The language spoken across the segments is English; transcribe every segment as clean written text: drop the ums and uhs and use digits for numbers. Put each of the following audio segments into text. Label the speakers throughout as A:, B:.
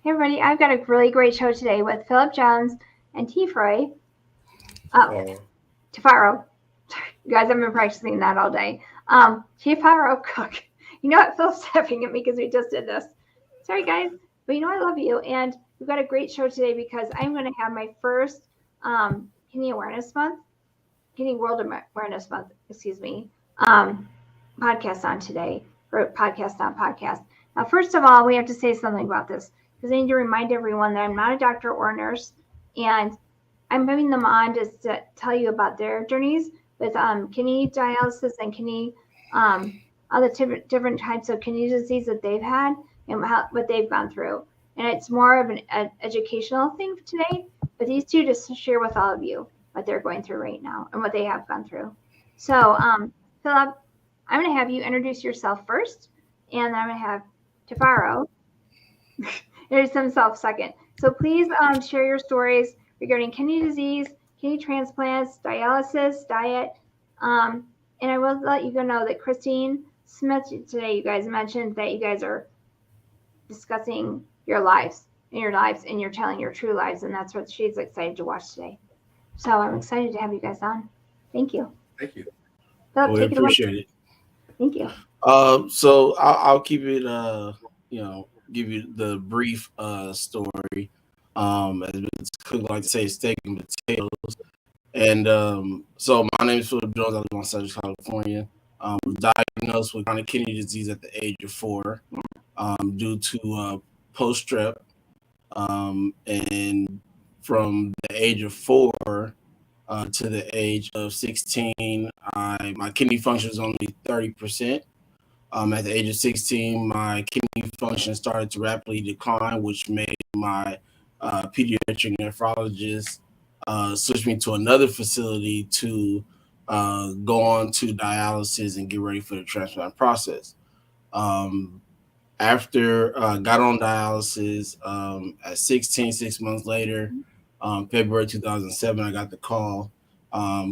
A: Hey everybody, I've got a really great show today with Philip Jones and Tifiro. Tifiro. You guys, I've been practicing that all day. Tifiro Cook. You know what? Phil's laughing at me because we just did this. Sorry, guys. But you know I love you. And we've got a great show today because I'm going to have my first Kidney Awareness Month, Kidney World Awareness Month, podcast on today for PodcastNotPodcast. Now, first of all, we have to say something about this because I need to remind everyone that I'm not a doctor or a nurse, and I'm having them on just to tell you about their journeys with kidney dialysis and kidney, all the different types of kidney disease that they've had and what they've gone through. And it's more of an educational thing today, but these two just share with all of you what they're going through right now and what they have gone through. So, Philip, I'm going to have you introduce yourself first, and then I'm going to have Tifiro introduce himself second. So please share your stories regarding kidney disease, kidney transplants, dialysis, diet. And I will let you know that Christine Smith today, you guys mentioned that you guys are discussing your lives and you're telling your true lives. And that's what she's excited to watch today. So I'm excited to have you guys on. Thank you.
B: Thank you.
A: Philip,
B: We appreciate it.
A: Thank you.
B: So I'll keep it, give you the brief story. As Cook like to say, steak and potatoes. And so my name is Philip Jones. I live in Southern California. Was diagnosed with chronic kidney disease at the age of 4 due to post strep. And from the age of 4 to the age of 16, my kidney function was only 30%. At the age of 16, my kidney function started to rapidly decline, which made my pediatric nephrologist switch me to another facility to go on to dialysis and get ready for the transplant process. After got on dialysis at 16, 6 months later, February 2007, I got the call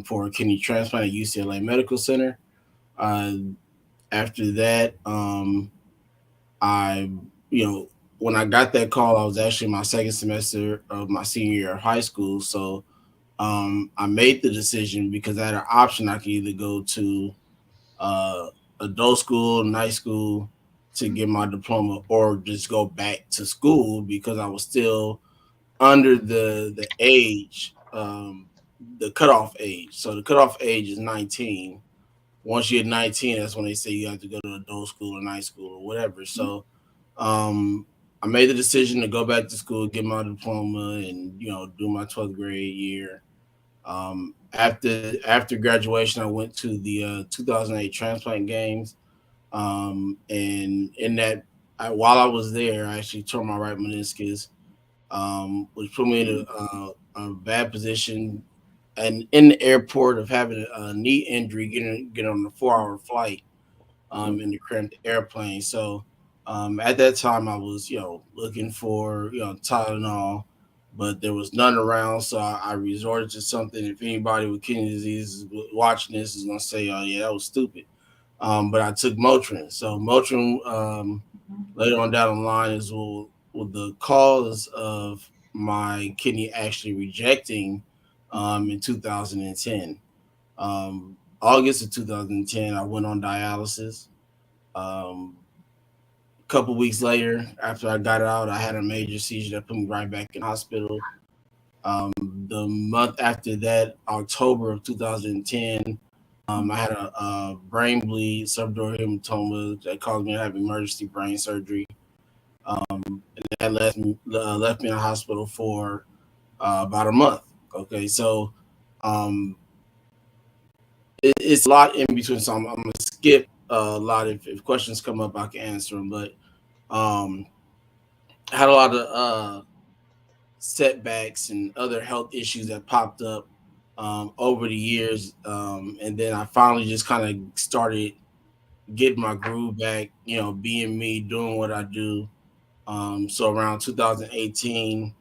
B: for a kidney transplant at UCLA Medical Center. After that, I, when I got that call, I was actually my second semester of my senior year of high school. So I made the decision because I had an option. I could either go to adult school, night school to get my diploma, or just go back to school because I was still under the age, the cutoff age. So the cutoff age is 19. Once you're 19, that's when they say you have to go to adult school or night school or whatever. So I made the decision to go back to school, get my diploma, and do my 12th grade year. After graduation, I went to the 2008 transplant games, and in that, while I was there, I actually tore my right meniscus, which put me in a bad position. And in the airport of having a knee injury, getting on a 4-hour flight in the cramped airplane. So at that time, I was looking for Tylenol, but there was none around. So I resorted to something. If anybody with kidney disease watching this is gonna say, "Oh yeah, that was stupid," but I took Motrin. So Motrin later on down the line is the cause of my kidney actually rejecting in 2010. August of 2010, I went on dialysis. A couple weeks later, after I got out, I had a major seizure that put me right back in the hospital. The month after that, October of 2010, I had a brain bleed, subdural hematoma that caused me to have emergency brain surgery. And that left me in the hospital for about a month. Okay, so it's a lot in between. So I'm gonna skip a lot. If questions come up, I can answer them. But I had a lot of setbacks and other health issues that popped up over the years, and then I finally just kind of started getting my groove back. Being me, doing what I do. So around 2018,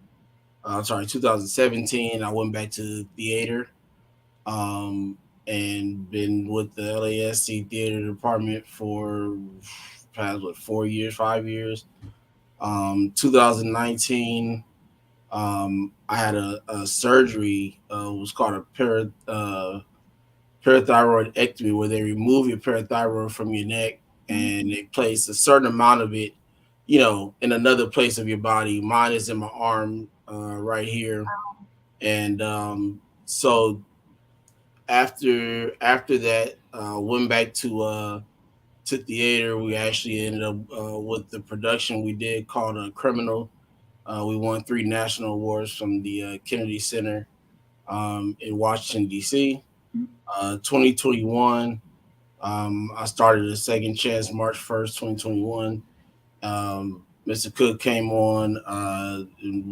B: 2017, I went back to the theater. And been with the LASC theater department for past 4 years, 5 years. 2019, I had a surgery. It was called a parathyroidectomy, where they remove your parathyroid from your neck and they place a certain amount of it, in another place of your body. Mine is in my arm, right here, and so after that, went back to theater. We actually ended up with the production we did called Criminal. We won 3 national awards from the Kennedy Center in Washington D.C. 2021, I started a second chance March 1st, 2021. Mr. Cook came on.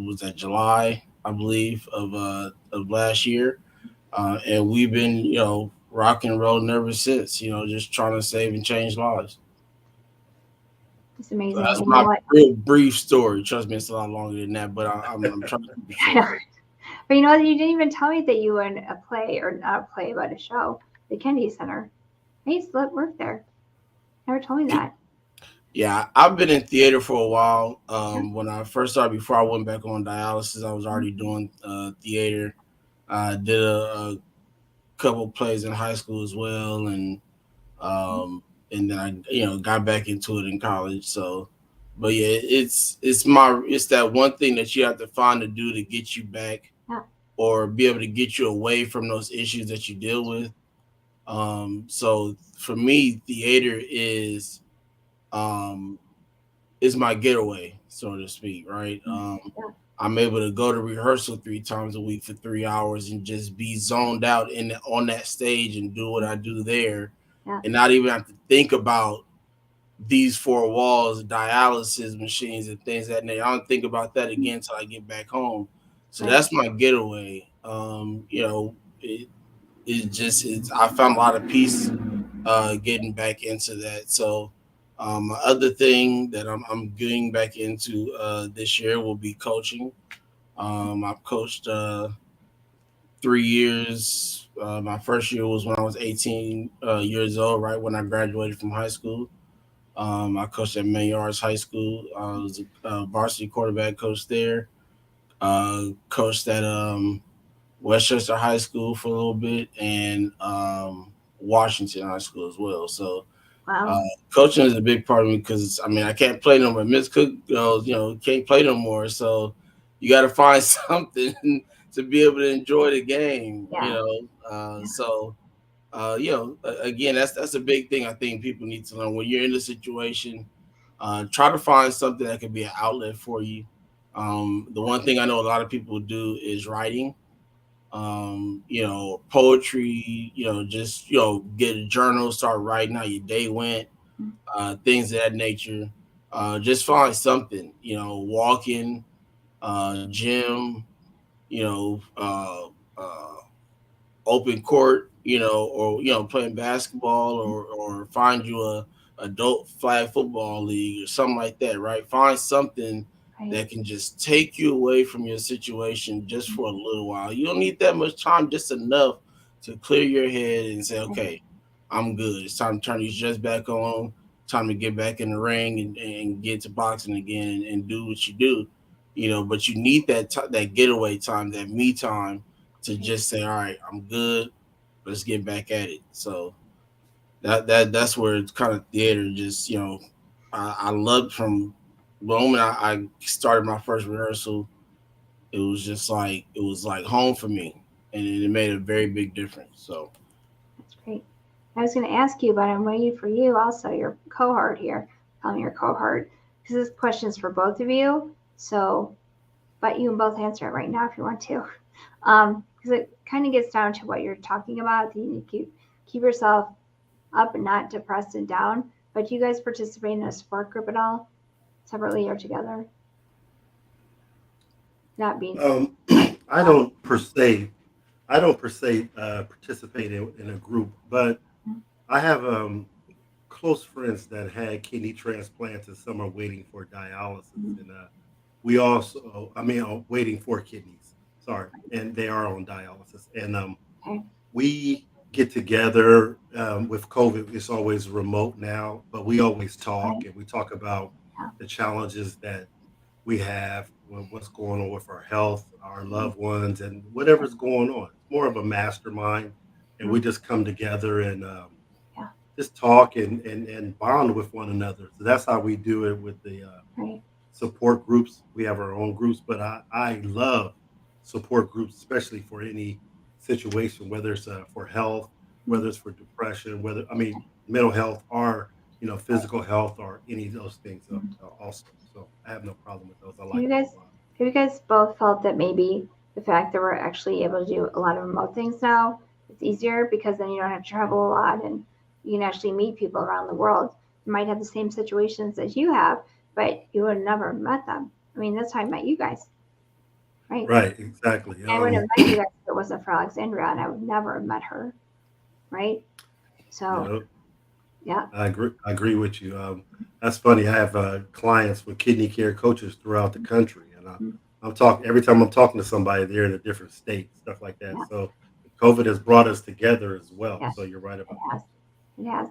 B: Was that July, I believe, of last year, and we've been, rock and rolling ever since. Just trying to save and change lives.
A: It's
B: So
A: amazing.
B: that's
A: And you
B: my
A: know what?
B: real brief story. Trust me, it's a lot longer than that, but I'm trying to keep it
A: I
B: short.
A: know. But you know what? You didn't even tell me that you were in a play, or not a play, but a show, the Kennedy Center. I used to work there. Never told me that.
B: Yeah, I've been in theater for a while.
A: Yeah.
B: When I first started, before I went back on dialysis, I was already doing theater. I did a couple plays in high school as well, um, and then I got back into it in college. So, but yeah, it's that one thing that you have to find to do to get you back,
A: Yeah.
B: or be able to get you away from those issues that you deal with. So for me, theater um, is my getaway, so to speak, right?
A: Yeah.
B: I'm able to go to rehearsal 3 times a week for 3 hours and just be zoned out on that stage and do what I do there,
A: Yeah.
B: and not even have to think about these 4 walls, dialysis machines, and things that nature. I don't think about that again until I get back home. So
A: Right.
B: that's my getaway. I found a lot of peace getting back into that. So my other thing that I'm getting back into this year will be coaching. I've coached 3 years. My first year was when I was 18 years old, right when I graduated from high school. I coached at Maynard's High School. I was a varsity quarterback coach there. Coached at Westchester High School for a little bit, and Washington High School as well. So uh,
A: Wow.
B: coaching is a big part of me, because I mean I can't play no more. Miss Cook, can't play no more. So you got to find something to be able to enjoy the game.
A: Yeah. Yeah.
B: Again, that's a big thing I think people need to learn when you're in a situation. Try to find something that can be an outlet for you. The one thing I know a lot of people do is writing. Poetry. Just get a journal, start writing how your day went, things of that nature. Just find something. Walking, gym. You know, open court, or playing basketball, or find you a adult flag football league or something like that, right? Find something
A: Right.
B: that can just take you away from your situation just for a little while. You don't need that much time, just enough to clear your head and say,
A: Right.
B: okay, I'm good. It's time to turn these jets back on. Time to get back in the ring and get to boxing again and do what you do. But you need that getaway time, that me time, to
A: Right.
B: just say, all right, I'm good. Let's get back at it. So that's where it's kind of theater. Just I loved from the moment I started my first rehearsal. It was like home for me, and it made a very big difference. So
A: That's great. I was going to ask you, but I'm waiting for you also, your cohort here. Tell me your cohort, because this question is for both of you. So, but you can both answer it right now if you want to. Because it kind of gets down to what you're talking about. You need to keep yourself up and not depressed and down. But do you guys participate in a sport group at all, separately or together? Not being
C: Um,
A: like,
C: I don't per se, I don't per se participate in a group, but I have close friends that had kidney transplants, and some are waiting for dialysis, and we also, I mean, waiting for kidneys. Sorry, and they are on dialysis, and
A: okay,
C: we get together with COVID. It's always remote now, but we always talk,
A: right,
C: and we talk about
A: yeah,
C: the challenges that we have, what's going on with our health, our loved ones, and whatever's going on. It's more of a mastermind, and we
A: Mhm.
C: just come together and
A: Yeah,
C: just talk and bond with one another. So that's how we do it with the
A: right.
C: support groups. We have our own groups, but I love support groups, especially for any situation, whether it's for health,
A: Mhm.
C: whether it's for depression, whether, I mean, mental health or,
A: Right.
C: physical health or any of those things
A: Mhm.
C: also. So I have no problem with those. I
A: Have
C: like
A: you
C: them
A: guys
C: a lot.
A: have you guys both felt that maybe the fact that we're actually able to do a lot of remote things now, it's easier because then you don't have to travel a lot and you can actually meet people around the world. You might have the same situations as you have, but you would have never met them. I mean, that's how I met you guys, right?
C: Right, exactly.
A: I wouldn't have met you guys if it wasn't for Alexandria, and I would never have met her, right?
C: You
A: So,
C: know,
A: yeah,
C: I agree. I agree with you. That's funny. I have clients with kidney care coaches throughout the country, and
A: mm,
C: I'm talking every time I'm talking to somebody, they're in a different state, stuff like that.
A: yeah,
C: So COVID has brought us together as well.
A: yes,
C: So you're right
A: it
C: about
A: has. It has.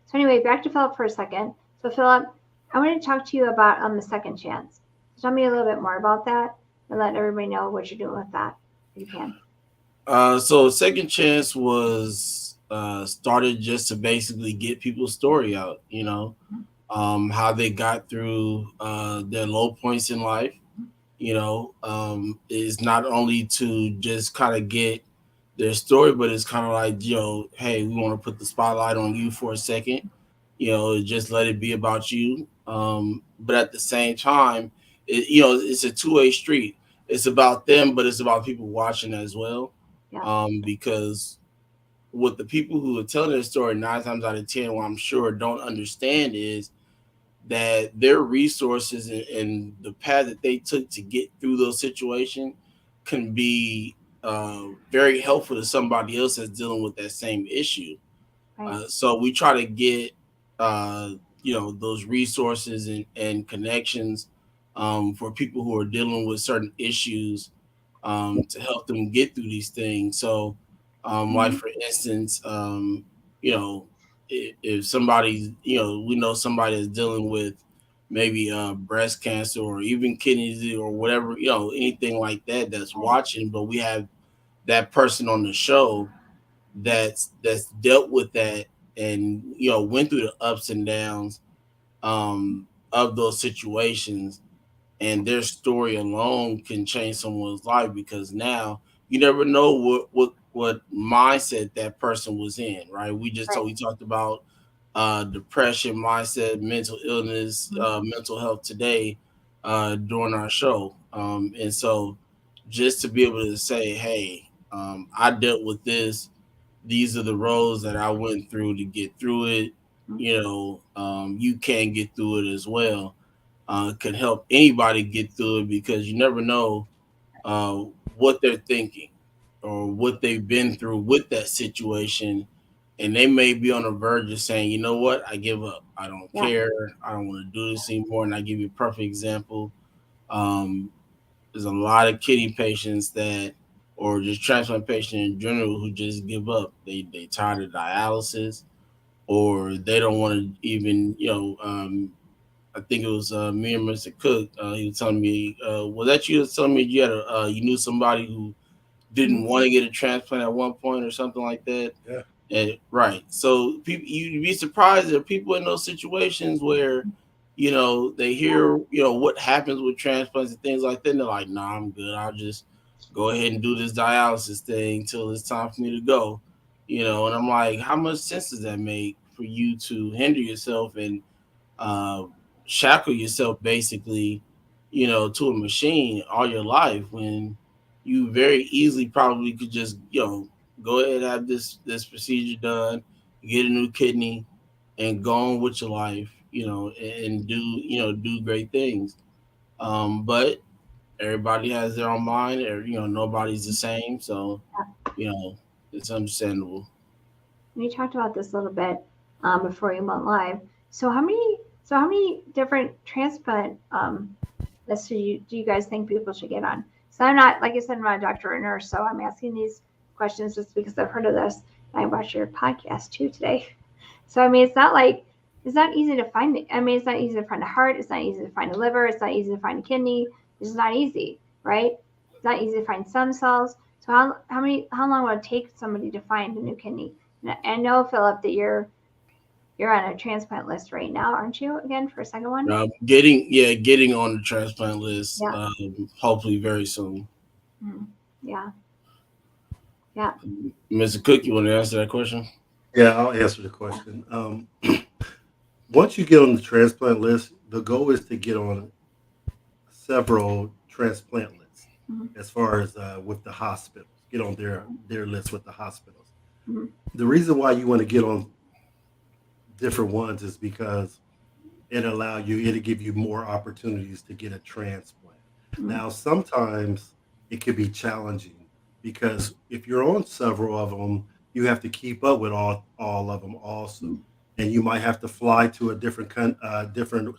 A: So anyway, back to Philip for a second. So Philip, I want to talk to you about the second chance. Tell me a little bit more about that and let everybody know what you're doing with that, if you can.
B: So second chance was started just to basically get people's story out. How they got through their low points in life. Is not only to just kind of get their story, but it's kind of like, hey, we want to put the spotlight on you for a second. Just let it be about you. But at the same time, it's a two-way street. It's about them, but it's about people watching as well.
A: Yeah,
B: Because what the people who are telling their story 9 times out of 10, what I'm sure don't understand is that their resources and the path that they took to get through those situations can be very helpful to somebody else that's dealing with that same issue.
A: right.
B: So we try to get uh, those resources and connections for people who are dealing with certain issues to help them get through these things. So, like
A: Mm-hmm.
B: for instance, if somebody's, we know somebody is dealing with maybe breast cancer or even kidney disease or whatever, anything like that that's
A: Right.
B: watching, but we have that person on the show that's dealt with that and went through the ups and downs of those situations, and their story alone can change someone's life because now you never know what mindset that person was in, right?
A: Right.
B: We talked about depression, mindset, mental illness,
A: Mhm.
B: mental health today during our show, and so just to be able to say, hey, I dealt with this, these are the roads that I went through to get through it.
A: Mhm.
B: You can get through it as well. Can help anybody get through it because you never know uh, what they're thinking or what they've been through with that situation. And they may be on the verge of saying, you know what, I give up. I don't
A: Yeah.
B: care. I don't want to do this anymore. And I give you a perfect example. Um, there's a lot of kidney patients that, or just transplant patients in general, who just give up. They tired of dialysis, or they don't want to even, I think it was me and Mr. Cook. He was telling me, was that you? Was telling me you had you knew somebody who
A: Mhm.
B: didn't want to get a transplant at one point or something like that.
C: that.
B: And, right. So people, you'd be surprised there are people in those situations where, they hear, what happens with transplants and things like that. And they're like, nah, I'm good. I'll just go ahead and do this dialysis thing till it's time for me to go. And I'm like, how much sense does that make for you to hinder yourself and uh, shackle yourself basically, to a machine all your life when you very easily probably could just, go ahead and have this procedure done, get a new kidney, and go on with your life, and do do great things. But everybody has their own mind, or nobody's the same, so you know it's understandable.
A: We talked about this a little bit before you went live. So how many different transplant lists do you guys think people should get on? So I'm not, like I said, I'm not a doctor or nurse, so I'm asking these questions just because I've heard of this. I watched your podcast too today. So I mean, it's not easy to find. I mean, it's not easy to find a heart. It's not easy to find a liver. It's not easy to find a kidney. It's just not easy, right? It's not easy to find stem cells. So how long will it take somebody to find a new kidney? And I know, Philip, that you're on a transplant list right now, aren't you? Again, for a second one.
B: Getting on the transplant list.
A: Yeah.
B: Hopefully very soon.
A: Yeah.
B: Mr. Cook, you want to answer that question?
C: Yeah, I'll answer the question. Once you get on the transplant list, the goal is to get on several transplant lists
A: Mhm.
C: as far as with the hospitals, get on their list with the hospitals.
A: Mhm.
C: The reason why you want to get on different ones is because it'll give you more opportunities to get a transplant.
A: Mhm.
C: Now, sometimes it could be challenging because if you're on several of them, you have to keep up with all of them also, and you might have to fly to a different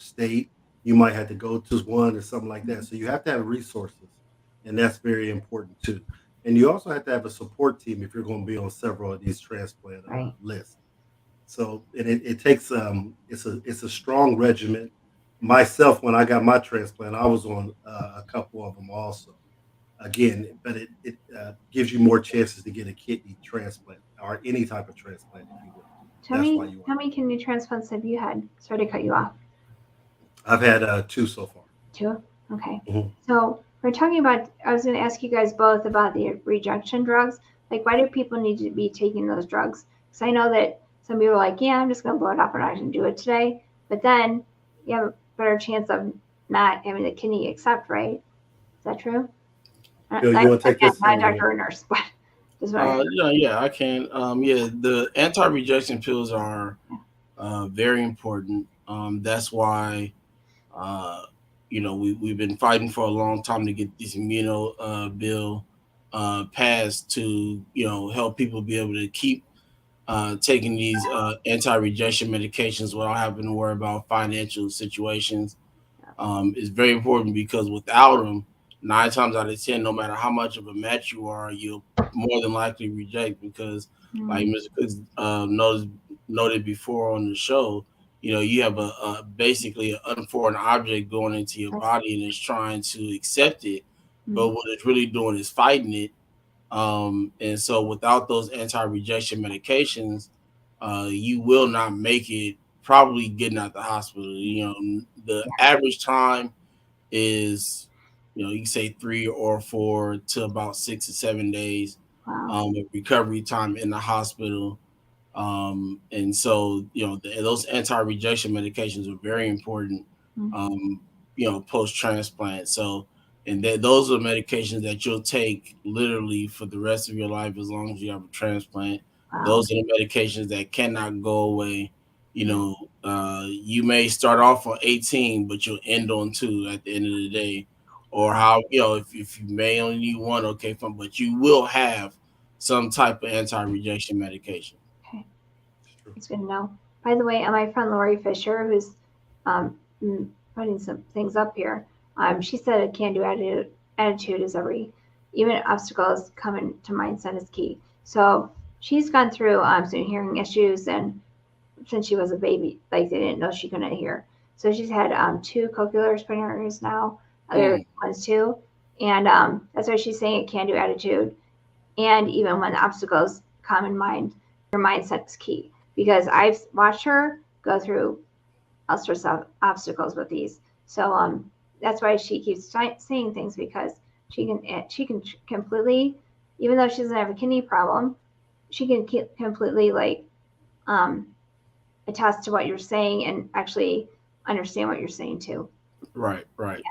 C: state. You might have to go to one or something like that. So you have to have resources, and that's very important too. And you also have to have a support team if you're going to be on several of these transplant
A: Right.
C: lists. So and it takes it's a strong regimen. Myself, when I got my transplant, I was on a couple of them also. Again, but it gives you more chances to get a kidney transplant or any type of transplant, if you will.
A: How
C: That's why
A: many
C: you
A: how
C: want.
A: many kidney transplants have you had? Sorry to cut you off.
C: I've had two so far.
A: Two? Okay.
C: Mhm.
A: So we're talking about, I was going to ask you guys both about the rejection drugs. Like, why do people need to be taking those drugs? Because I know that some people are like, yeah, I'm just going to blow it up and I can do it today. But then you have a better chance of not having the kidney accept, right? Is that true?
C: Bill, you want to take
A: Again,
C: this?
A: not a
C: Or
A: doctor or nurse, but just what
B: Yeah, I can. The anti-rejection pills are very important. That's why uh, we've been fighting for a long time to get this immuno bill passed to help people be able to keep taking these anti-rejection medications without having to worry about financial situations. Is very important because without them, 9 times out of 10, no matter how much of a match you are, you'll more than likely reject because, like
A: mm,
B: Mr. Cooks noted before on the show, you have a basically an unforeign object going into your body and it's trying to accept it, but
A: mm,
B: what it's really doing is fighting it. And so without those anti-rejection medications, you will not make it probably getting out the hospital. The average time is, you can say 3 or 4 to about 6 or 7 days
A: wow.
B: of recovery time in the hospital. And so, those anti-rejection medications are very important,
A: Mm,
B: um, post transplant. So, and those are medications that you'll take literally for the rest of your life as long as you have a transplant.
A: wow.
B: Those are the medications that cannot go away.
A: Mm,
B: You may start off on 18, but you'll end on 2 at the end of the day. Or
A: wow.
B: how, if you may only need one, okay, fine, but you will have some type of anti-rejection medication.
A: Okay.
C: it's true.
A: It's good to know. By the way, my friend Lori Fisher, who's putting some things up here, she said a can-do attitude is even obstacles coming to mindset is key. So she's gone through some hearing issues, and since she was a baby, like they didn't know she couldn't hear. So she's had 2 cochlears put in her ears now, other
B: Mm,
A: ones too, and that's why she's saying a can-do attitude. And even when the obstacles come in mind, your mindset is key because I've watched her go through all sorts of obstacles with these. So that's why she keeps saying things because she can completely, even though she doesn't have a kidney problem, she can completely like um, attest to what you're saying and actually understand what you're saying too.
B: right, right.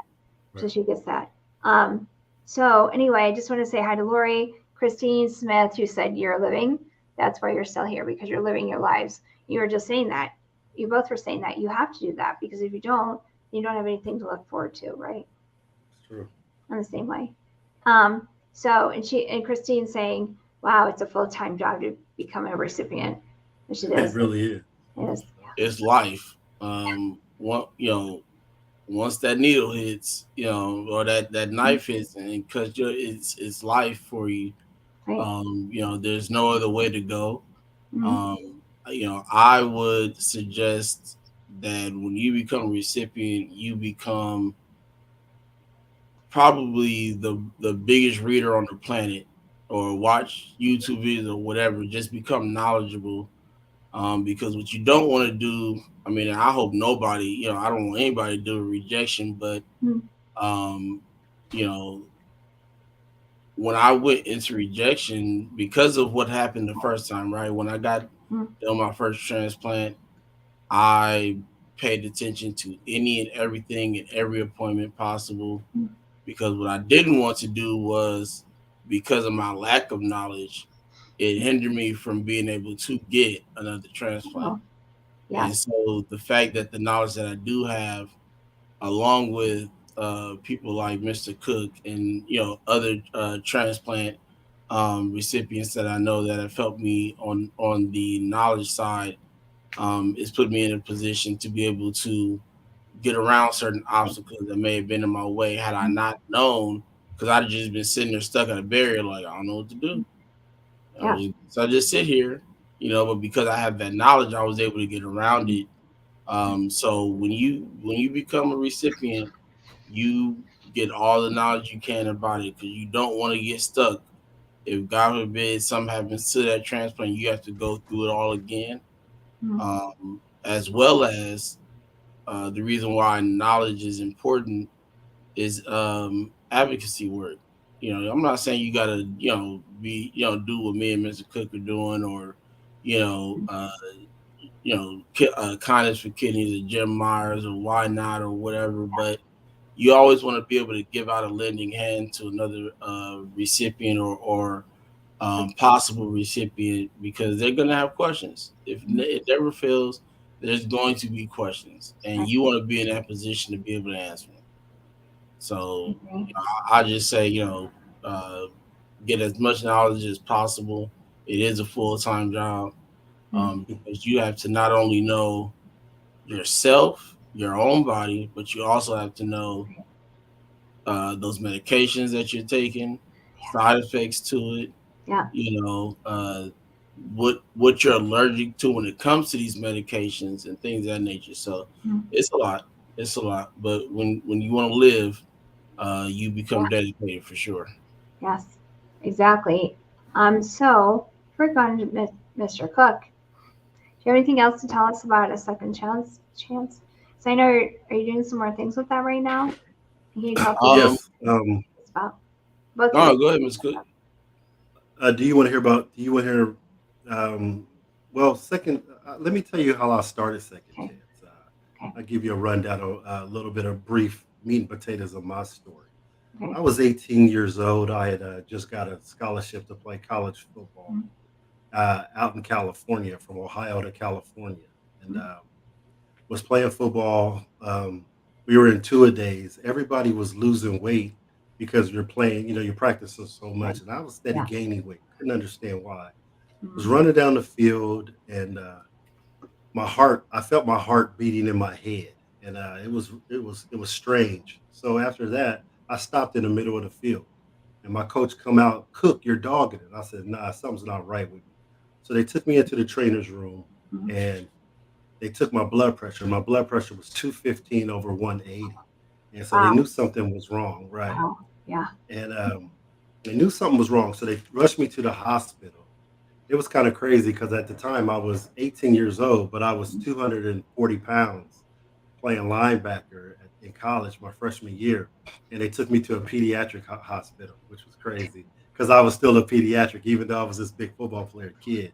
A: So
C: Right.
A: she gets that. Um, so anyway, I just want to say hi to Lori, Christine Smith, who said you're living. That's why you're still here because you're living your lives. You were just saying that. You both were saying that you have to do that because if you don't have anything to look forward to, right?
C: It's true.
A: In the same way. So and Christine saying, "Wow, it's a full time job to become a recipient," which it
C: It
A: is.
C: really is.
A: It is.
B: It's life. Once that needle hits, or that knife hits, and because it's life for you.
A: Right.
B: There's no other way to go.
A: Mm-hmm.
B: I would suggest that when you become a recipient, you become probably the biggest reader on the planet, or watch YouTube videos or whatever. Just become knowledgeable, because what you don't want to do. I mean, I hope nobody, I don't want anybody to do a rejection, but
A: Mm,
B: um, you know, when I went into rejection because of what happened the first time, right? When I got
A: mm,
B: done my first transplant, I paid attention to any and everything and every appointment possible,
A: mm.
B: because what I didn't want to do was, because of my lack of knowledge, it hindered me from being able to get another transplant.
A: Oh,
B: And
A: yes.
B: so the fact that the knowledge that I do have, along with people like Mr. Cook and other transplant recipients that I know that have helped me on the knowledge side, it's put me in a position to be able to get around certain obstacles that may have been in my way had I
A: Mm,
B: not known, because I'd have just been sitting there stuck at a barrier, like I don't know what to do.
A: mm. Yeah.
B: So I just sit here, but because I have that knowledge, I was able to get around it. So when you become a recipient, you get all the knowledge you can about it, because you don't want to get stuck. If God forbid something happens to that transplant, you have to go through it all again.
A: Mm,
B: As well as the reason why knowledge is important is advocacy work. I'm not saying you gotta, be, do what me and Mr. Cook are doing, or, you know,
A: mm.
B: uh, kindness for kidneys or Jim Myers or why not or whatever. But you always want to be able to give out a lending hand to another recipient, or possible recipient, because they're going to have questions. If
A: Mm.
B: it never fails, there's going to be questions, and
A: I
B: you want to be in that position to be able to answer them. So
A: agree.
B: I just say, uh, get as much knowledge as possible. It is a full time job,
A: Mm,
B: because you have to not only know yourself, your own body, but you also have to know those medications that you're taking, side effects to it,
A: yeah.
B: you know, what you're allergic to when it comes to these medications and things of that nature. So
A: Mm,
B: it's a lot. It's a lot. But when you want to live, you
A: yeah.
B: become dedicated for sure.
A: Yes. Exactly. So we're going to Mr. Cook. Do you have anything else to tell us about a second chance? Chance? So I know are you doing some more things with that right now? Can you tell people
B: Um,
C: Yes.
A: about both of you?
B: no, go ahead, Ms. Cook.
C: Do you want to hear about? Do you want to hear? Um, well, second. Let me tell you how I started Second
A: Okay.
C: Chance.
A: Okay.
C: I'll give you a rundown, a little bit of brief meat and potatoes of my story.
A: Okay.
C: I was 18 years old. I had just got a scholarship to play college football
A: Mm,
C: out in California, from Ohio to California, and
A: mm.
C: was playing football. We were in two a days. Everybody was losing weight because you're playing. You're practicing so
A: Right.
C: much, and I was steady
A: Yeah.
C: gaining weight. Couldn't understand why. Was
A: Mm,
C: running down the field, and my heart. I felt my heart beating in my head, and it was strange. So after that, I stopped in the middle of the field, and my coach come out, Cook, you're dogging it. I said, Nah, something's not right with me. So they took me into the trainer's room,
A: mm.
C: and they took my blood pressure. My blood pressure was 215 over 180, and so they
A: Wow.
C: knew something was wrong, right?
A: Wow. Yeah.
C: And they knew something was wrong, so they rushed me to the hospital. It was kind of crazy because at the time I was 18 years old, but I was
A: Mm,
C: 240 pounds playing linebacker in college my freshman year. And they took me to a pediatric hospital, which was crazy because I was still a pediatric, even though I was this big football player kid.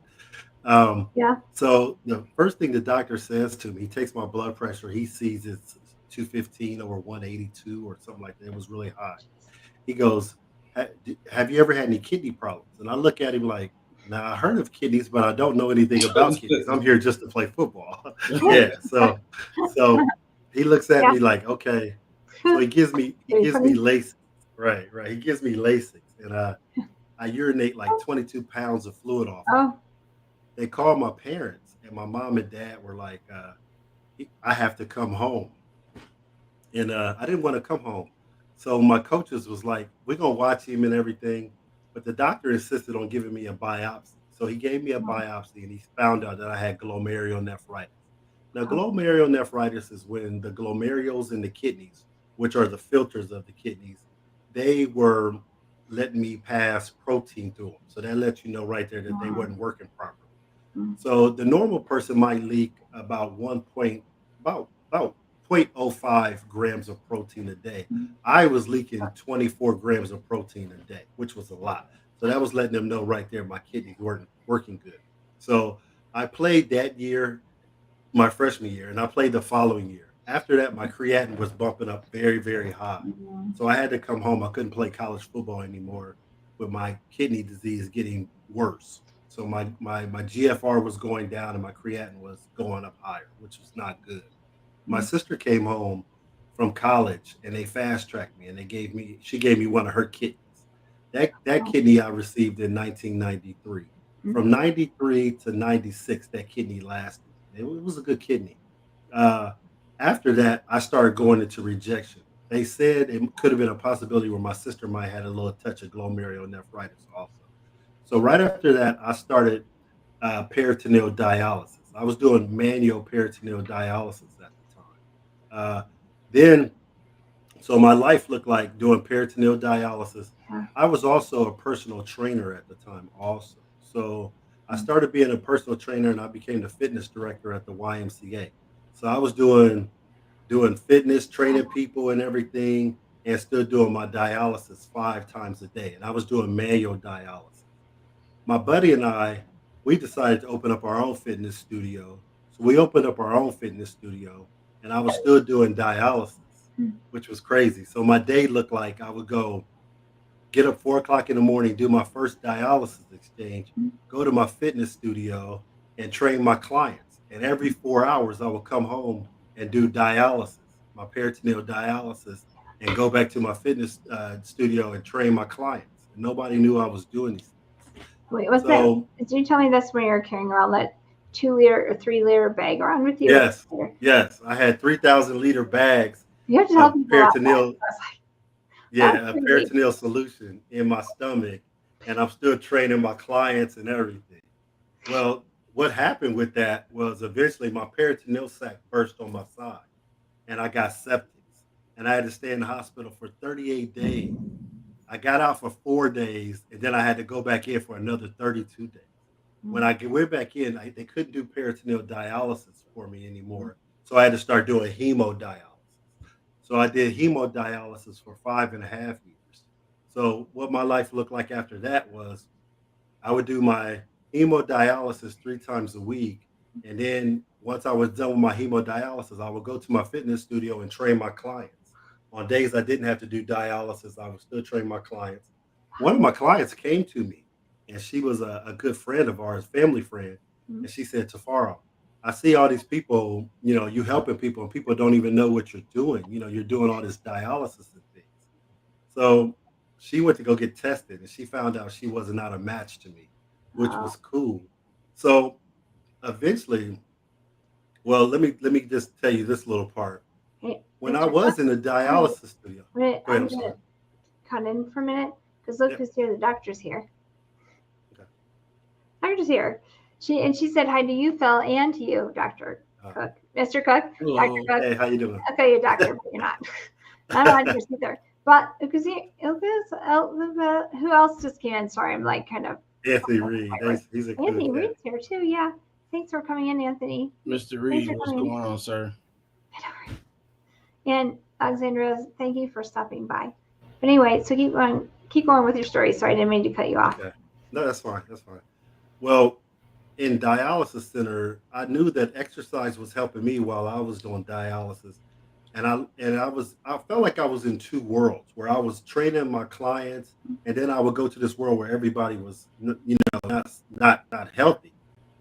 C: Um,
A: yeah.
C: so the first thing the doctor says to me, he takes my blood pressure. He sees it's 215 over 182 or something like that. It was really high. He goes, Have you ever had any kidney problems? And I look at him like, Now I heard of kidneys, but I don't know anything about kidneys. I'm here just to play football. Yeah. So he looks at
A: Yeah.
C: me like, okay. So he
A: Very
C: gives me
A: funny.
C: Lasix. Right, right. He gives me Lasix, and I urinate like 22 pounds of fluid off of
A: Oh.
C: it. They called my parents, and my mom and dad were like, I have to come home. And I didn't want to come home. So my coaches was like, we're going to watch him and everything. But the doctor insisted on giving me a biopsy. So he gave me a
A: Oh.
C: biopsy, and he found out that I had glomerulonephritis. Now, glomerulonephritis is when the glomerulus in the kidneys, which are the filters of the kidneys, they were letting me pass protein through them. So that lets you know right there that they
A: Mhm.
C: wasn't working properly.
A: Mhm.
C: So the normal person might leak about about 0.05 grams of protein a day. I was leaking 24 grams of protein a day, which was a lot. So that was letting them know right there my kidneys weren't working good. So I played that year, my freshman year, and I played the following year. After that, my creatinine was bumping up very, very high.
A: Mhm.
C: So I had to come home. I couldn't play college football anymore with my kidney disease getting worse. So my GFR was going down and my creatinine was going up higher, which was not good. My
A: Mhm.
C: sister came home from college and they fast tracked me and she gave me one of her kidneys. That
A: Oh.
C: kidney I received in 1993.
A: Mhm.
C: From 93 to 96, that kidney lasted. It was a good kidney. Uh, After that, I started going into rejection. They said it could have been a possibility where my sister might have had a little touch of glomerulonephritis also. So right after that, I started peritoneal dialysis. I was doing manual peritoneal dialysis at the time. Then so my life looked like doing peritoneal dialysis.
A: Yeah.
C: I was also a personal trainer at the time also. So I
A: Mhm.
C: started being a personal trainer and I became the fitness director at the YMCA. So I was doing fitness, training people and everything, and still doing my dialysis 5 times a day. And I was doing manual dialysis. My buddy and I, we decided to open up our own fitness studio. So we opened up our own fitness studio, and I was still doing dialysis,
A: Mhm.
C: which was crazy. So my day looked like I would go get up 4 o'clock in the morning, do my first dialysis exchange, go to my fitness studio and train my clients. And every 4 hours, I would come home and do dialysis, my peritoneal dialysis, and go back to my fitness studio and train my clients. And nobody knew I was doing these things.
A: Wait, was that?
C: So
A: Did you tell me that's when you were carrying around that 2 liter or 3 liter bag around with you?
C: yes, yes, I had 3,000 liter bags
A: You have to tell
C: of
A: people about that.
C: peritoneal,
A: I was like, that's
C: yeah, a
A: crazy.
C: peritoneal solution in my stomach, and I'm still training my clients and everything. Well, what happened with that was eventually my peritoneal sac burst on my side, and I got septics, and I had to stay in the hospital for 38 days. I got out for 4 days, and then I had to go back in for another 32 days. When
A: Mhm.
C: I went back in, they couldn't do peritoneal dialysis for me anymore, so I had to start doing hemodialysis. So I did hemodialysis for 5.5 years. So what my life looked like after that was I would do my hemodialysis 3 times a week. And then once I was done with my hemodialysis, I would go to my fitness studio and train my clients. On days I didn't have to do dialysis, I would still train my clients. One of my clients came to me and she was a good friend of ours, family friend.
A: Mhm.
C: And she said, Tafaro, I see all these people, you helping people and people don't even know what you're doing. You're doing all this dialysis and things. So she went to go get tested and she found out she was not a match to me, which
A: Oh,
C: was cool. So eventually, well, let me just tell you this little part.
A: hey,
C: When I
A: Mr. Cook,
C: was in the
A: wait,
C: dialysis studio,
A: wait,
C: go ahead,
A: I'm
C: I'm
A: gonna
C: sorry.
A: cut in for a minute because look
C: Yep.
A: who's here. The doctor's here.
C: Okay.
A: Doctor's here. She said hi to you, Phil, and to you, Doctor
C: Uh,
A: Cook, Mr. Cook, Doctor
B: Hello.
A: Cook.
C: hey, how you doing?
A: Okay, you're a doctor, but you're not. Not on your either. But because who else just came in? Sorry, I'm like kind of
C: Anthony Reed, he's a good
A: Anthony
C: cat.
A: Reed's here too. Yeah. Thanks for coming in, Anthony.
B: Mr.
A: Thanks
B: Reed,
A: for
B: what's
A: coming
B: going on, sir?
A: in. And Alexandra, thank you for stopping by. But anyway, so keep going with your story. Sorry, I didn't mean to cut you off.
C: Okay. No, that's fine. That's fine. Well, in dialysis center, I knew that exercise was helping me while I was doing dialysis. And I felt like I was in two worlds where I was training my clients and then I would go to this world where everybody was not healthy.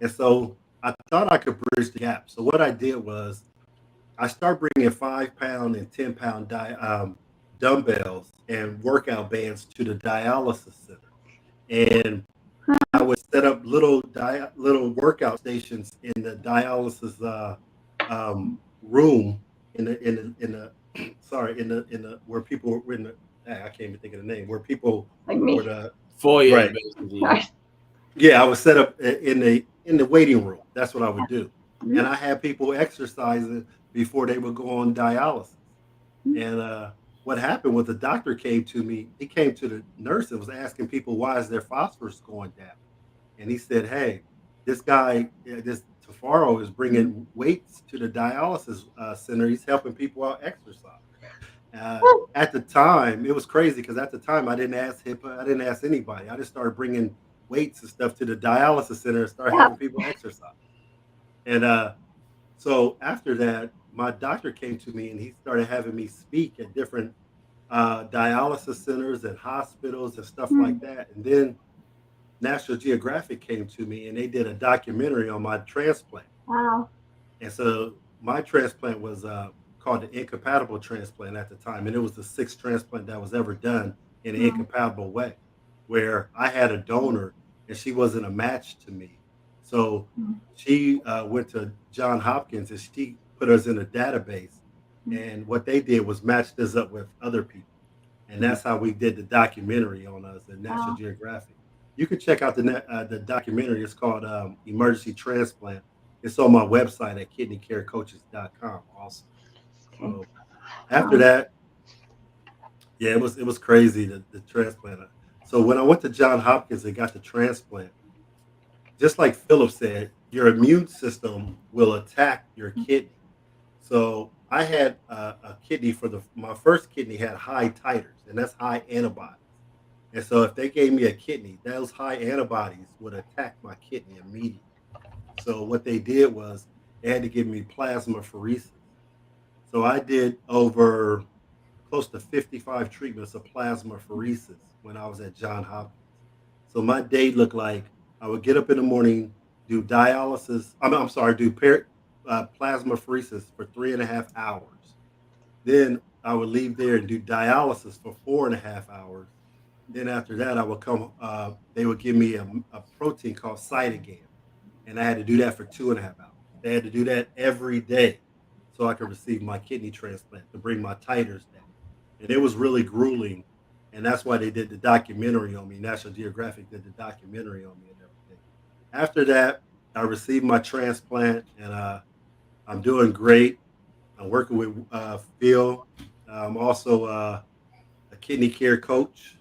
C: And so I thought I could bridge the gap. So what I did was I started bringing 5 pound and 10 pound dumbbells and workout bands to the dialysis center. And I would set up little workout stations in the dialysis room in the sorry in the where people were in the I can't even think of the name where people
A: Like
C: were
A: me.
C: the
B: Foyer,
C: right.
B: basically.
C: Yeah, I would set up in the waiting room. That's what I would do. and I had people exercising before they would go on dialysis. And what happened was the doctor came to me. He came to the nurse and was asking people, why is their phosphorus going down? And he said, hey, this guy, this Tifiro is bringing weights to the dialysis center. He's helping people out exercise. At the time, it was crazy because at the time I didn't ask HIPAA, I didn't ask anybody. I just started bringing weights and stuff to the dialysis center and started
A: Yeah.
C: having people exercise. And so after that, my doctor came to me and he started having me speak at different dialysis centers and hospitals and stuff like that. And then National Geographic came to me and they did a documentary on my transplant.
A: Wow.
C: And so my transplant was called the incompatible transplant at the time. And it was the sixth transplant that was ever done in an incompatible way, where I had a donor and she wasn't a match to me. So she went to John Hopkins and she put us in a database. And what they did was matched us up with other people. And that's how we did the documentary on us at National
A: Wow.
C: Geographic. You can check out the documentary. It's called Emergency Transplant. It's on my website at kidneycarecoaches.com also.
A: Okay.
C: So after that, yeah, it was crazy the transplant. So when I went to John Hopkins and got the transplant, just like Philip said, your immune system will attack your kidney. So I had a kidney my first kidney had high titers, and that's high antibodies. And so if they gave me a kidney, those high antibodies would attack my kidney immediately. So what they did was they had to give me plasmapheresis. So I did over close to 55 treatments of plasmapheresis when I was at John Hopkins. So my day looked like I would get up in the morning, do dialysis. I'm sorry, do plasmapheresis for 3.5 hours. Then I would leave there and do dialysis for 4.5 hours. Then after that, I would come. They would give me a protein called cytogam, and I had to do that for 2.5 hours. They had to do that every day so I could receive my kidney transplant to bring my titers down. And it was really grueling, and that's why they did the documentary on me. National Geographic did the documentary on me and everything. After that, I received my transplant, and I'm doing great. I'm working with Phil. I'm also a kidney care coach,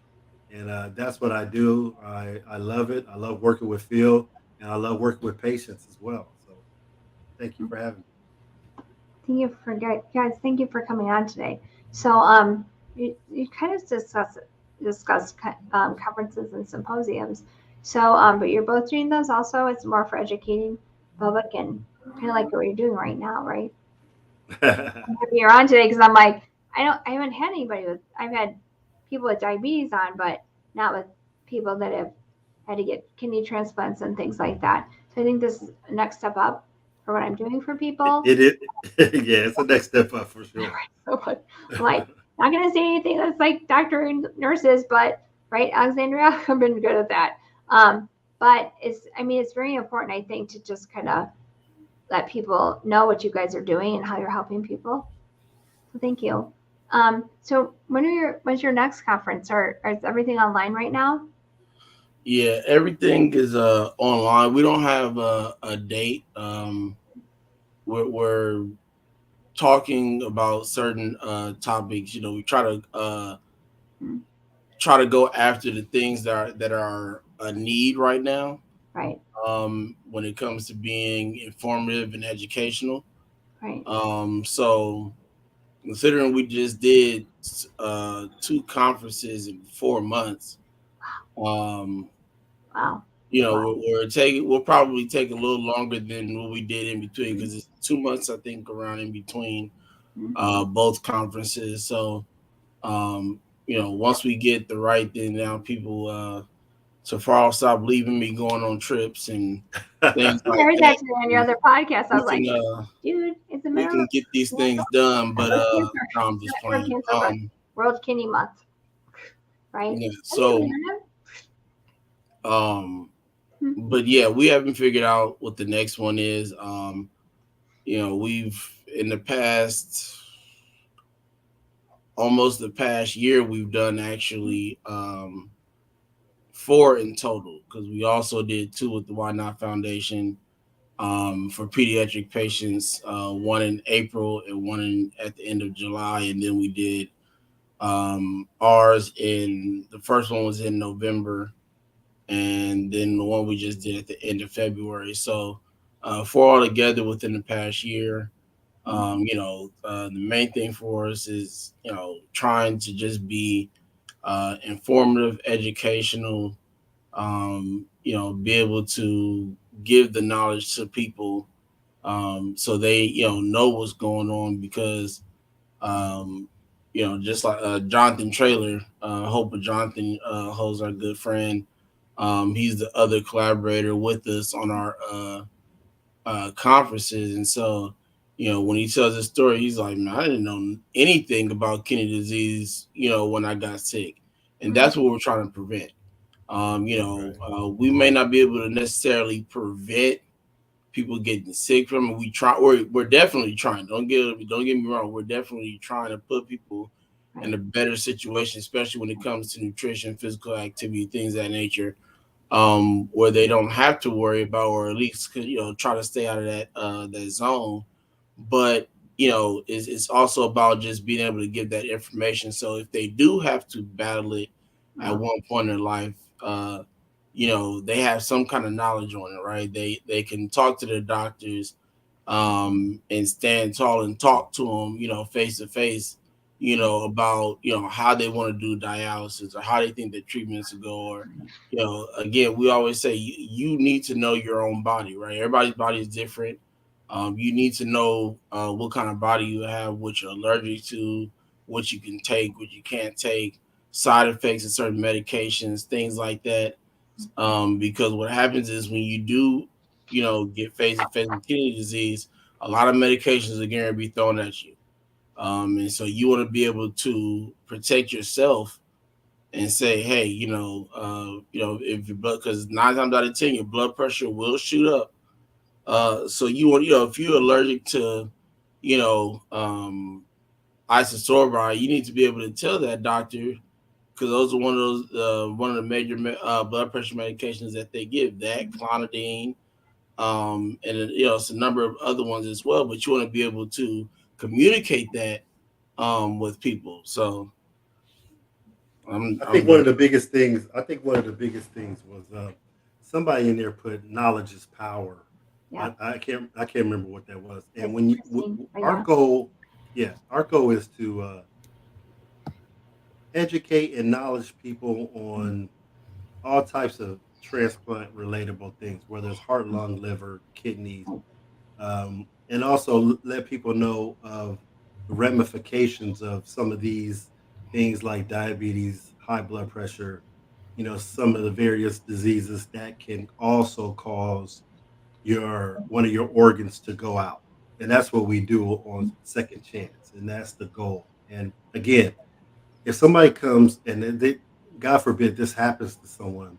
C: and that's what I do. I love it. I love working with Phil, and I love working with patients as well. So thank you for having me.
A: Thank you for guys. Thank you for coming on today. So you kind of discussed conferences and symposiums. So but you're both doing those also. It's more for educating public and kind of like what you're doing right now, right? I'm happy you're on today because I'm like I haven't had anybody with. I've had people with diabetes on, but not with people that have had to get kidney transplants and things like that. So I think this is the next step up for what I'm doing for people.
C: It is, yeah, it's the next step up for sure.
A: So I'm like, not gonna say anything that's like doctor and nurses, but right, Alexandria, I've been good at that. But it's very important, I think, to just kind of let people know what you guys are doing and how you're helping people. So thank you. So when's your next conference, or is everything online right now?
B: Yeah, everything is online. We don't have a date. We're talking about certain topics. We try to go after the things that are a need right now.
A: Right.
B: When it comes to being informative and educational.
A: Right.
B: So considering we just did 2 conferences in 4 months,
A: Wow.
B: we'll probably take a little longer than what we did in between because it's 2 months, I think, around in between both conferences. So, once we get the right thing down, people so far stop leaving me going on trips and things
A: I
B: like
A: heard
B: that.
A: that today on your other podcast. I was like, dude, it's a
B: we
A: matter
B: can get these things done, but no, I'm just
A: World
B: playing.
A: Cancer World Kidney Month, right?
B: Yeah, so but yeah, we haven't figured out what the next one is. We've in the past almost the past year we've done actually 4 in total because we also did 2 with the Why Not Foundation. for pediatric patients, one in April and at the end of July. And then we did ours the first one was in November, and then the one we just did at the end of February. So four altogether within the past year. The main thing for us is, trying to just be informative, educational, be able to give the knowledge to people, so they, know what's going on, because, just like Jonathan Trailer, Hope of Jonathan, Ho's our good friend. He's the other collaborator with us on our conferences. And so, when he tells his story, he's like, man, I didn't know anything about kidney disease, when I got sick. And that's what we're trying to prevent. We may not be able to necessarily prevent people getting sick from it. We're definitely trying. Don't get me wrong. We're definitely trying to put people in a better situation, especially when it comes to nutrition, physical activity, things of that nature, where they don't have to worry about, or at least, try to stay out of that zone. But it's also about just being able to give that information. So if they do have to battle it at one point in their life, they have some kind of knowledge on it, right? They can talk to their doctors, and stand tall and talk to them, face to face, about, how they want to do dialysis, or how they think the treatments will go. Or, again, we always say you need to know your own body, right? Everybody's body is different. You need to know what kind of body you have, what you're allergic to, what you can take, what you can't take, side effects of certain medications, things like that. Because what happens is, when you do, get face to face with kidney disease, a lot of medications are going to be thrown at you. And so you want to be able to protect yourself and say, hey, if your blood, because 9 times out of 10, your blood pressure will shoot up. So you want, if you're allergic to, isosorbide, you need to be able to tell that doctor, because those are one of the major blood pressure medications that they give. That clonidine, and it's a number of other ones as well. But you want to be able to communicate that with people. So
C: I think one of the biggest things. Was somebody in there put knowledge is power.
A: Yeah.
C: I can't remember what that was. And when our goal is to educate and knowledge people on all types of transplant relatable things, whether it's heart, lung, liver, kidneys, and also let people know of the ramifications of some of these things like diabetes, high blood pressure, some of the various diseases that can also cause one of your organs to go out. And that's what we do on Second Chance. And that's the goal. And again, if somebody comes and God forbid this happens to someone,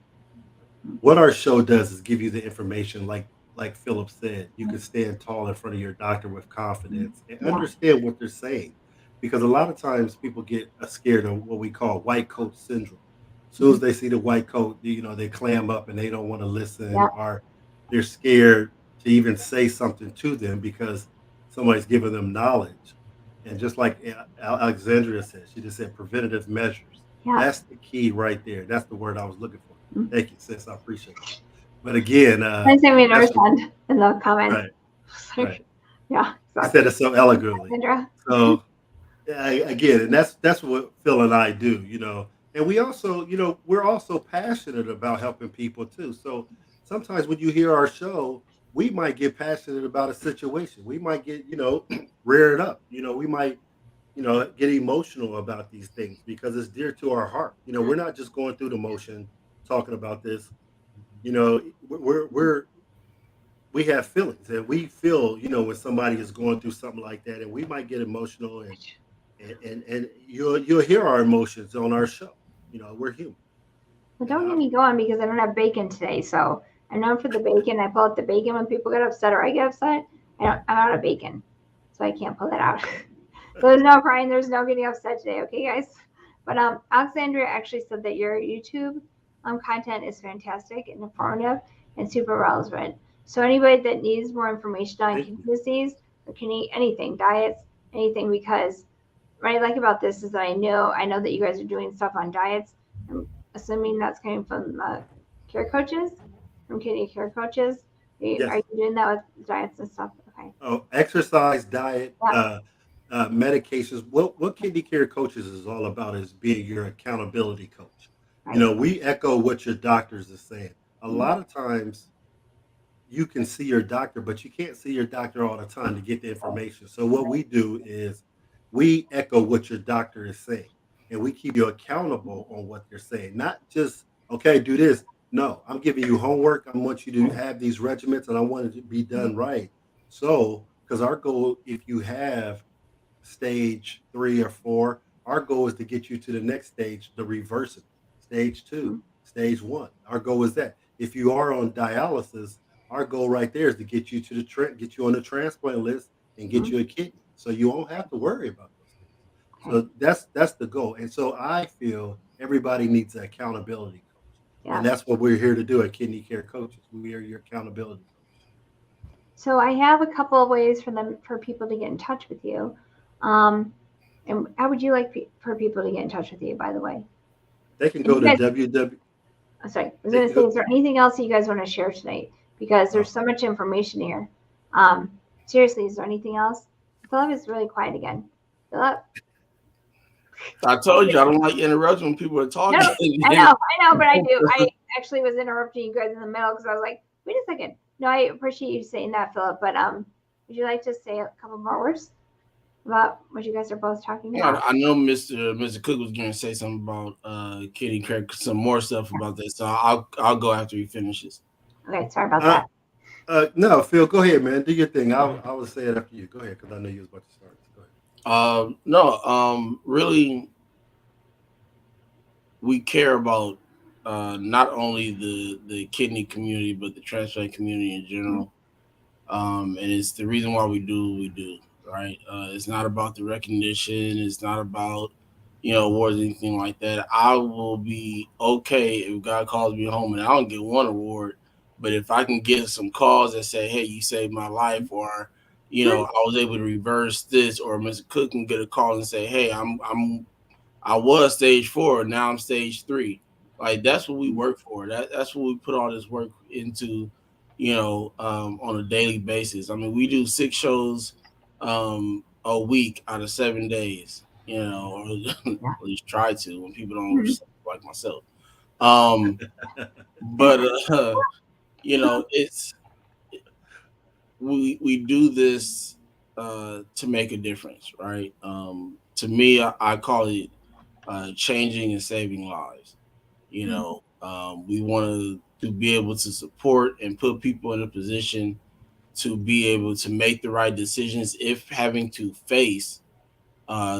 C: what our show does is give you the information, like Philip said. You can stand tall in front of your doctor with confidence and understand what they're saying, because a lot of times people get scared of what we call white coat syndrome. As soon as they see the white coat, they clam up and they don't want to listen, or they're scared to even say something to them because somebody's giving them knowledge. And just like Alexandria said, she just said preventative measures. That's the key right there. That's the word I was looking for. Thank you, sis. I appreciate it. But again,
A: I say we understand in the comments.
C: Right.
A: Yeah. Exactly.
C: You said it so elegantly. So again, and that's what Phil and I do, And we also, we're also passionate about helping people too. So sometimes when you hear our show, we might get passionate about a situation. We might get, reared up. We might, get emotional about these things because it's dear to our heart. We're not just going through the motion talking about this. We have feelings, and we feel, when somebody is going through something like that, and we might get emotional, and you'll hear our emotions on our show. We're human.
A: But don't get me going, because I don't have bacon today. So I'm known for the bacon. I pull out the bacon when people get upset, or I get upset. I'm out of bacon, so I can't pull that out. So there's no crying. There's no getting upset today. Okay, guys. But Alexandria actually said that your YouTube content is fantastic and informative and super relevant. So anybody that needs more information on
C: Thank
A: kidney
C: you.
A: disease or kidney anything, diets, anything, because what I like about this is that I know that you guys are doing stuff on diets. I'm assuming that's coming from care coaches, from kidney care coaches. Are
C: Yes.
A: you doing that with diets and stuff? Okay.
C: Oh, exercise, diet,
A: Yeah.
C: medications. What kidney care coaches is all about is being your accountability coach. You
A: Right.
C: know, we echo what your doctors are saying. A
A: Mm-hmm.
C: lot of times you can see your doctor, but you can't see your doctor all the time to get the information. So what we do is we echo what your doctor is saying, and we keep you accountable on what they're saying. Not just okay, do this. No, I'm giving you homework. I want you to have these regiments, and I want it to be done right. So, because our goal, if you have stage 3 or 4. Our goal is to get you to the next stage, the reversible, stage two, stage one. Our goal is that. If you are on dialysis, our goal right there is to get you to get you on the transplant list and get
A: Mm-hmm.
C: you a kidney, so you won't have to worry about those things.
A: Okay.
C: So that's the goal. And so I feel everybody needs an accountability coach, and
A: Yeah.
C: that's what we're here to do at Kidney Care Coaches. We are your accountability coach.
A: So I have a couple of ways for people to get in touch with you. Um, and how would you like for people to get in touch with you, by the way?
C: They can
A: And
C: go
A: you
C: to
A: guys,
C: www.
A: I'm sorry, I was
C: They
A: going
C: can
A: to say,
C: go.
A: is there anything else that you guys want to share tonight? Because there's
C: Oh,
A: so much information here. Um, Seriously, is there anything else? Philip is really quiet again. Philip?
B: I told you I don't like interrupting when people are
A: No,
B: talking.
A: I know, but I do. I actually was interrupting you guys in the middle because I was like, wait a second. No, I appreciate you saying that, Philip. But would you like to say a couple more words about what you guys are both talking
B: Yeah,
A: about?
B: I know Mr. Cook was going to say something about Kitty Craig, some more stuff about that. So I'll go after he finishes.
A: Okay, sorry about
C: uh,
A: that.
C: No, Phil, go ahead, man. Do your thing. I will say it after you. Go ahead, because I know you was about to start. Go ahead.
B: No, really, we care about not only the kidney community but the transplant community in
A: Mm-hmm.
B: general. And it's the reason why we do what we do, right? It's not about the recognition. It's not about awards or anything like that. I will be okay if God calls me home and I don't get one award, but if I can get some calls that say, "Hey, you saved my life," or I was able to reverse this, or Mr. Cook can get a call and say, "Hey, I was stage 4, now I'm stage 3." Like that's what we work for. That's what we put all this work into, on a daily basis. I mean, we do 6 shows a week out of 7 days, or at
A: Yeah.
B: least try to when people don't
A: Mm-hmm.
B: sleep like myself. Um, but it's we do this to make a difference, right? To me, I call it changing and saving lives. We want to be able to support and put people in a position to be able to make the right decisions if having to face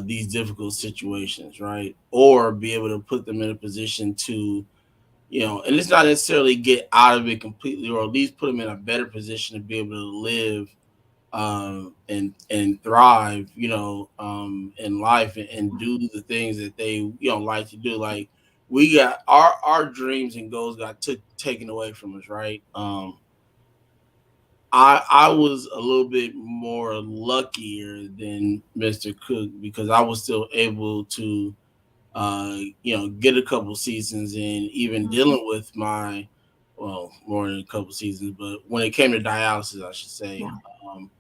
B: these difficult situations, right? Or be able to put them in a position to, and it's not necessarily get out of it completely, or at least put them in a better position to be able to live and thrive, in life and do the things that they like to do. Like we got our dreams and goals got taken away from us, right? I was a little bit more luckier than Mr. Cook because I was still able to get a couple seasons in, even
A: Mm-hmm.
B: dealing with my, well, more than a couple seasons, but when it came to dialysis, I should say,
A: Yeah.
B: um,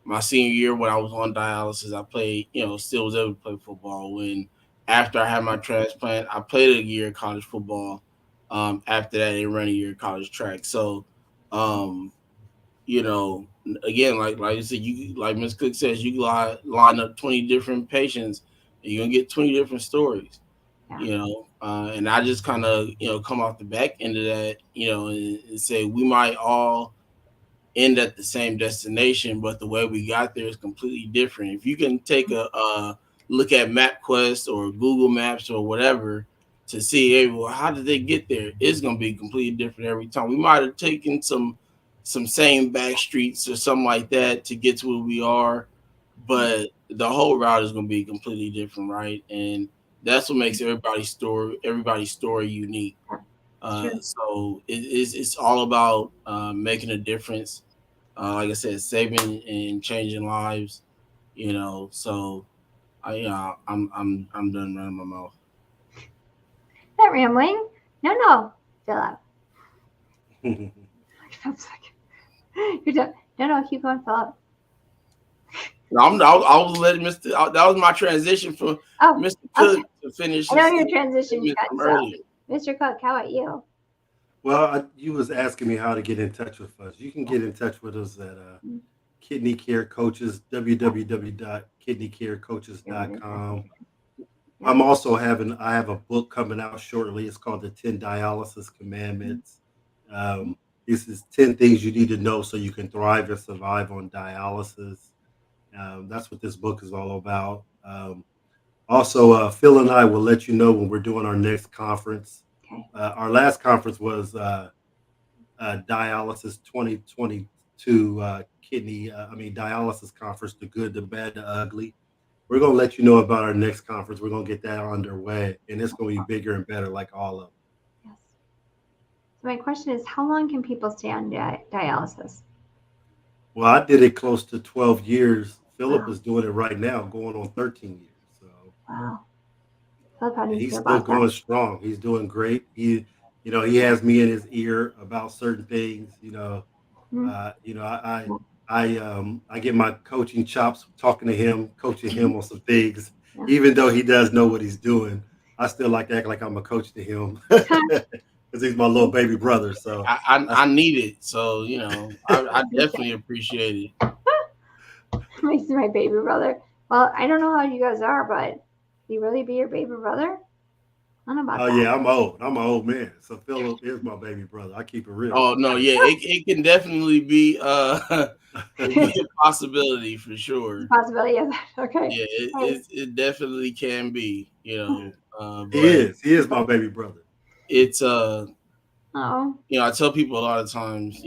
B: my senior year when I was on dialysis, I played, still was able to play football. When after I had my transplant, I played a year of college football. After that, they ran a year of college track. So, um, you know, again, like you said, you like Ms. Cook says, you line up 20 different patients, and you're gonna get 20 different stories.
A: Yeah.
B: And I just kind of come off the back end of that, and say we might all end at the same destination, but the way we got there is completely different. If you can take a look at MapQuest or Google Maps or whatever to see, hey, well, how did they get there? It's gonna be completely different every time. We might have taken some same back streets or something like that to get to where we are, but the whole route is gonna be completely different, right? And that's what makes everybody's story unique.
A: Sure.
B: So it's all about making a difference. Like I said, saving and changing lives. So I'm done running my mouth.
A: Not rambling. No, Philip. You're done. No, keep going, Philip.
B: No, I was letting Mr. That was my transition for Mr. Cook to finish
A: I know
B: his
A: your transition
B: statement
A: cut
B: from
A: so.
B: earlier.
A: Mr. Cook, how about you?
C: Well, you was asking me how to get in touch with us. You can get in touch with us at Kidney Care Coaches, www.kidneycarecoaches.com. I have a book coming out shortly. It's called The 10 Dialysis Commandments. This is 10 things you need to know so you can thrive and survive on dialysis. That's what this book is all about. Also, Phil and I will let you know when we're doing our next conference.
A: Okay.
C: Our last conference was dialysis 2022 dialysis conference, the good, the bad, the ugly. We're going to let you know about our next conference. We're going to get that underway, and it's going to be bigger and better like all of them.
A: Yes. So my question is, how long can people stay on dialysis?
C: Well, I did it close to 12 years. Philip
A: Wow.
C: is doing it right now, going on 13 years. So
A: Wow. Philip, how do you
C: he's
A: feel
C: still
A: about that?
C: going strong. He's doing great. He has me in his ear about certain things. I get my coaching chops talking to him, coaching him on some things.
A: Yeah.
C: Even though he does know what he's doing, I still like to act like I'm a coach to him because he's my little baby brother. So
B: I need it. So I definitely appreciate it.
A: He's my baby brother. Well, I don't know how you guys are, but he really be your baby brother? I don't know about
C: oh
A: that.
C: yeah, I'm old. I'm an old man. So Philip is my baby brother. I keep it real.
B: Oh no, yeah, it can definitely be a possibility for sure.
A: Possibility of that. Okay.
B: Yeah, it definitely can be.
C: He
B: But
C: is my baby brother.
B: it's
A: Oh.
B: I tell people a lot of times,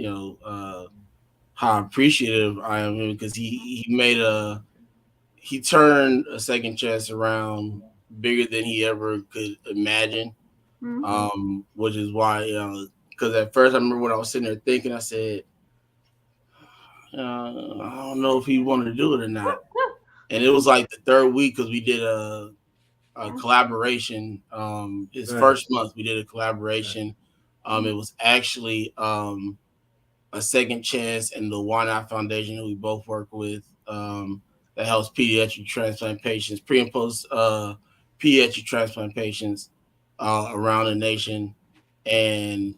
B: how appreciative I am because he turned a second chance around bigger than he ever could imagine. Which is why, because at first I remember when I was sitting there thinking, I said, I don't know if he wanted to do it or not. And it was like the third week because we did a collaboration. His first month we did a collaboration. It was actually a second chance and the One Eye Foundation, who we both work with, that helps pediatric transplant patients, pre and post pediatric transplant patients around the nation, and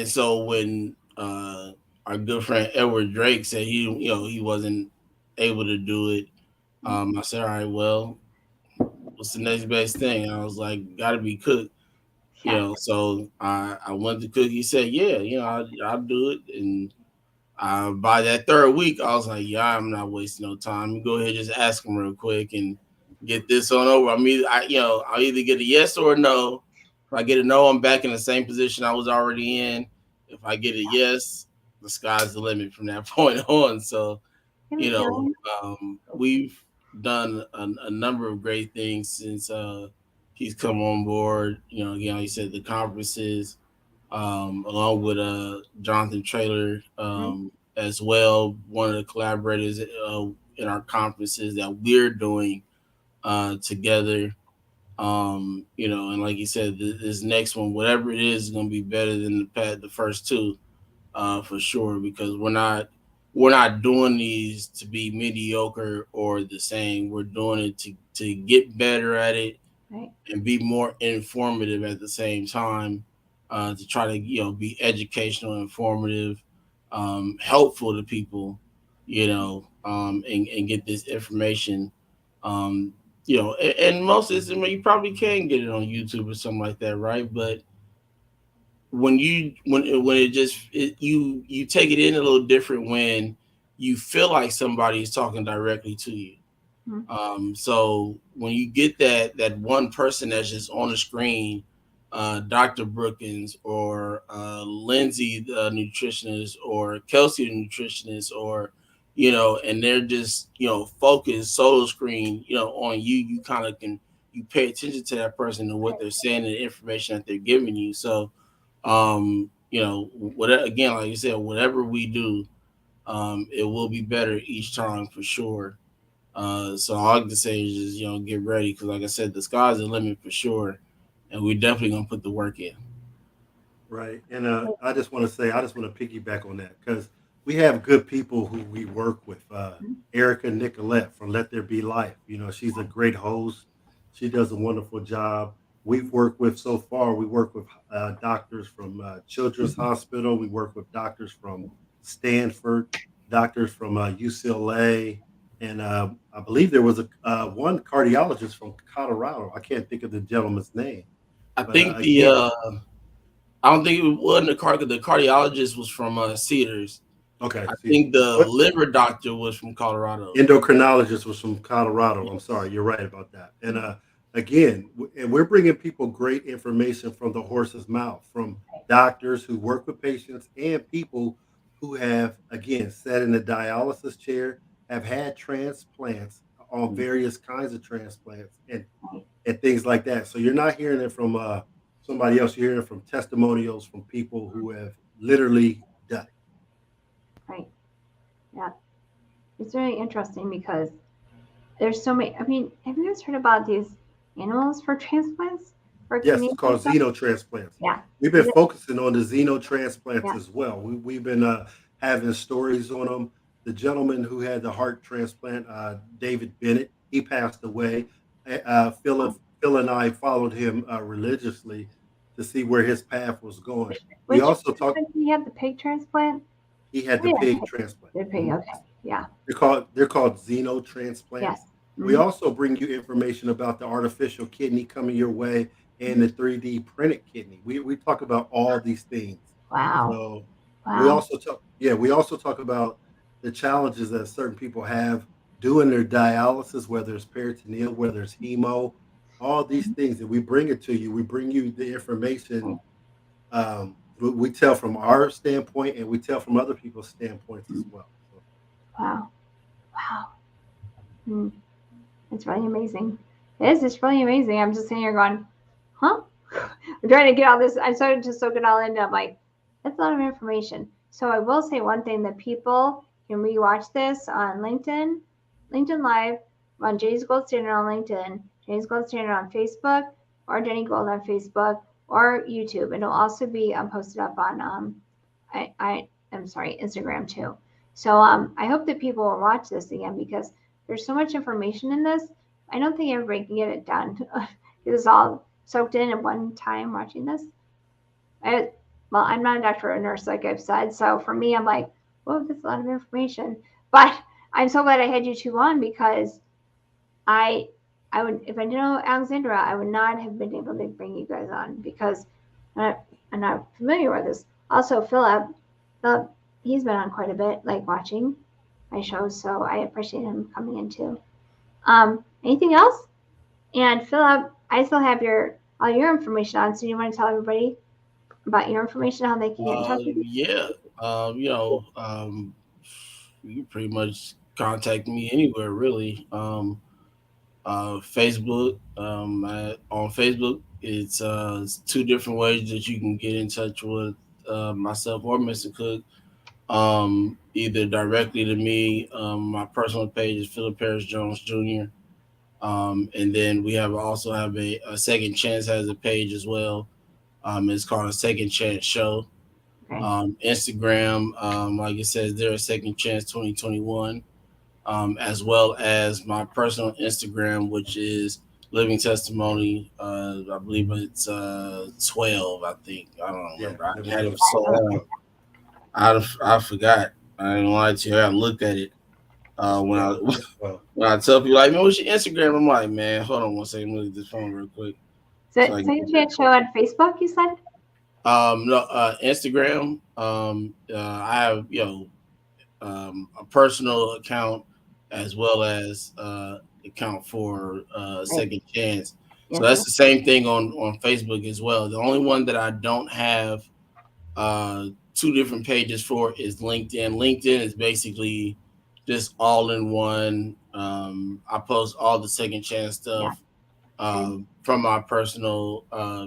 B: so when our good friend Edward Drake said he wasn't able to do it, I said, all right, well, what's the next best thing? And I was like, gotta be Cook. So I went to Cook. He said, yeah, I'll do it. And by that third week, I was like, yeah, I'm not wasting no time. Go ahead, just ask him real quick and get this on over. I'll either get a yes or a no. If I get a no, I'm back in the same position I was already in. If I get a yes, the sky's the limit from that point on. So, we've done a number of great things since he's come on board. Again, like you said, the conferences, along with Jonathan Traylor as well, one of the collaborators in our conferences that we're doing together. And like you said, this next one, whatever it is going to be better than the first two, for sure, because we're not doing these to be mediocre or the same. We're doing it to get better at it,
A: right,
B: and be more informative at the same time, to try to be educational, informative, helpful to people, and get this information. And most of this, you probably can get it on YouTube or something like that, right? But when it just you take it in a little different when you feel like somebody is talking directly to you. So when you get that one person that's just on the screen, Dr. Brookins or Lindsay the nutritionist or Kelsey the nutritionist, or and they're just focused solo screen on you. You kind of can you pay attention to that person and what they're saying and the information that they're giving you. So, whatever, again, like you said, whatever we do, it will be better each time for sure. So all I can say is just get ready because, like I said, the sky's the limit for sure, and we're definitely gonna put the work in.
C: Right. And I just want to say, I just want to piggyback on that because we have good people who we work with. Erica Nicolette from Let There Be Life. She's a great host. She does a wonderful job. We've worked with so far, we work with doctors from Children's Hospital. We work with doctors from Stanford, doctors from UCLA. And I believe there was one cardiologist from Colorado. I can't think of the gentleman's name.
B: I
C: But
B: think
C: again,
B: I don't think it wasn't the cardiologist was from Cedars.
C: okay.
B: I
C: See,
B: think the
C: what
B: liver doctor was from Colorado.
C: endocrinologist was from Colorado. I'm
B: Yes.
C: sorry, you're right about that. And again, and we're bringing people great information from the horse's mouth, from doctors who work with patients and people who have, again, sat in the dialysis chair, have had transplants on various kinds of transplants and things like that. So you're not hearing it from somebody else. You're hearing it from testimonials from people who have literally done it.
A: Right. Yeah. It's really interesting because there's so many. I mean, have you guys heard about these animals for transplants for
C: Yes, it's
A: kidneys and
C: called
A: stuff?
C: xenotransplants.
A: Yeah.
C: We've been focusing on the xenotransplants
A: Yeah.
C: as well. We've been having stories on them. The gentleman who had the heart transplant, David Bennett, he passed away. Phil and I followed him religiously to see where his path was going. We
A: Which
C: also talked.
A: did he have the pig transplant?
C: He had
A: Oh,
C: the
A: yeah,
C: pig transplant.
A: the pig. Okay. Yeah.
C: They're called xenotransplants.
A: Yes.
C: We
A: Mhm.
C: also bring you information about the artificial kidney coming your way and the 3D printed kidney. We talk about all these things.
A: Wow.
C: So
A: Wow.
C: we also talk about the challenges that certain people have doing their dialysis, whether it's peritoneal, whether it's hemo, all these things, and we bring it to you. We bring you the information.
A: Right.
C: We tell from our standpoint, and we tell from other people's standpoints as well. So,
A: Wow. Wow. Hmm. It's really amazing. It is. It's really amazing. I'm just sitting here going, huh? I'm trying to get all this. I started to soak it all in. I'm like, that's a lot of information. So I will say one thing that people can rewatch this on LinkedIn Live, on Jenny's Gold Standard on LinkedIn, Jenny's Gold Standard on Facebook, or Jenny Gold on Facebook, or YouTube. It'll also be posted up on I'm sorry, Instagram too. So I hope that people will watch this again because there's so much information in this. I don't think everybody can get it done. It's all soaked in at one time watching this. Well, I'm not a doctor or a nurse, like I've said. So for me, I'm like, whoa, that's a lot of information. But I'm so glad I had you two on because I would, if I didn't know Alexandra, I would not have been able to bring you guys on because I'm not familiar with this. Also, Philip, he's been on quite a bit, like watching my shows, so I appreciate him coming in too. Anything else? And Philip, I still have all your information on, so you want to tell everybody about your information, how they can get in touch with you?
B: Yeah. You can pretty much contact me anywhere really. Facebook. On Facebook, it's two different ways that you can get in touch with myself or Mr. Cook. Either directly to me. My personal page is Philip Paris Jones Jr. And then we also have a Second Chance has a page as well. It's called a Second Chance Show.
A: Okay.
B: Instagram, like it says there, Second Chance 2021. As well as my personal Instagram, which is Living Testimony. I believe it's 12. I think I don't
C: yeah,
B: remember. I
C: living
B: had it for so
C: testimony.
B: long. I forgot. I ain't lie to you. I looked at it
C: It's
B: when I
C: 12. It's 12.
B: when I tell people like, man, what's your Instagram? I'm like, man, hold on one second. Let me look at this phone real quick. So I
A: Second Chance Show on Facebook, you said?
B: no, Instagram. I have a personal account as well as account for Second Chance. So
A: Yes.
B: that's the same thing on Facebook as well. The only one that I don't have two different pages for is LinkedIn. LinkedIn is basically just all in one. I post all the Second Chance
A: Yeah.
B: stuff from my personal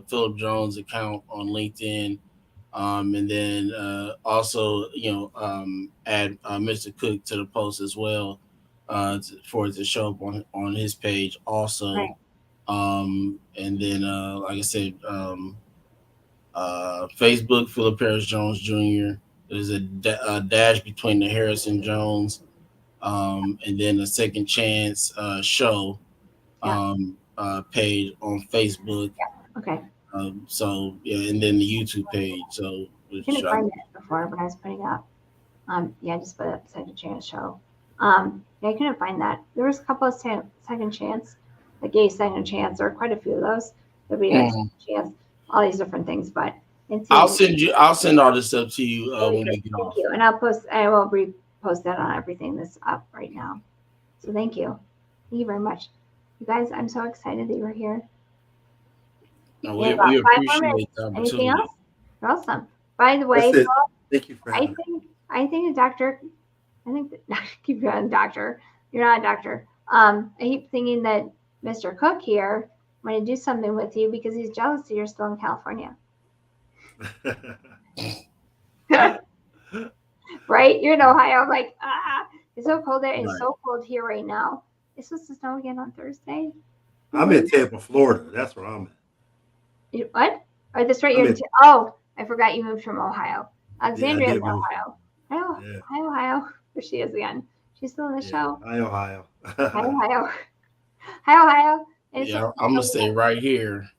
B: Philip Jones account on LinkedIn. And then also, add Mr. Cook to the post as well for it to show up on his page also.
A: Right.
B: And then, like I said, Facebook, Philip Harris Jones Jr. There's a dash between the Harrison Jones, and then a Second Chance show
A: Yeah.
B: page on Facebook.
A: Okay.
B: So yeah, and then the YouTube page. So
A: I
B: which
A: couldn't
B: I,
A: find it before when I was putting it up. Yeah, I just put up Second Chance show. Yeah, I couldn't find that. There was a couple of Second Chance, like Gay Second Chance, or quite a few of those. There'd be like Second Chance, all these different things, but it's
B: I'll send all this stuff to you when we get
A: Thank
B: off.
A: you, and I will repost that on everything that's up right now. So thank you very much, you guys. I'm so excited that you're here.
B: No,
A: We have
B: we
A: about 5 more minutes.
B: appreciate the
A: Anything
B: opportunity.
A: else? You're awesome. By the way,
C: That's it.
A: Paul,
C: Thank you for having me.
A: I think the doctor. I think that, keep going, doctor. You're not a doctor. I keep thinking that Mr. Cook here want to do something with you because he's jealous that you're still in California. Right? You're in Ohio. I'm like, it's so cold there. It's so cold here right now. It's supposed to snow again on Thursday.
C: I'm in Tampa, Florida. That's where I'm at.
A: What? Oh, that's right. I forgot you moved from Ohio. Alexandria is Ohio. Ohio. There she is again. She's still in the show.
C: Hi, Ohio.
A: Hi, Ohio. Hi, Ohio.
B: Yeah, I'm gonna stay right here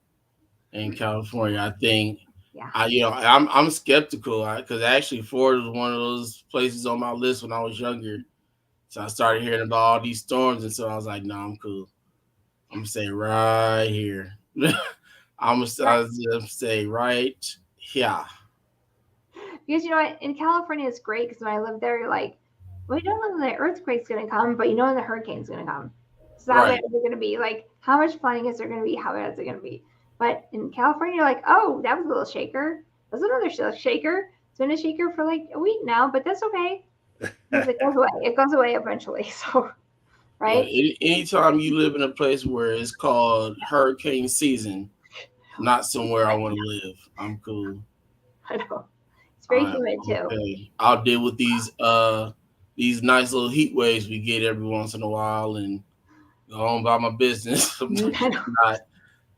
B: in California. I think.
A: Yeah.
B: I'm skeptical because actually Florida was one of those places on my list when I was younger. So I started hearing about all these storms, and so I was like, "No, I'm cool. I'm gonna stay right here. I'm gonna stay right here."
A: Because you know what, in California it's great because when I lived there, you're like, well, you don't know when the earthquake's gonna come, but you know when the hurricane's gonna come. So how bad is it gonna be? Like, how much flooding is there gonna be? How bad is it gonna be? But in California, you're like, oh, that was a little shaker. That's another shaker. It's been a shaker for like a week now, but that's okay. Because it goes away. It goes away eventually. So, right?
B: Yeah, anytime you live in a place where it's called hurricane season, not somewhere I want to live, I'm cool.
A: I know. It's very humid too.
B: Okay. I'll deal with these nice little heat waves we get every once in a while and go on about my business. Not,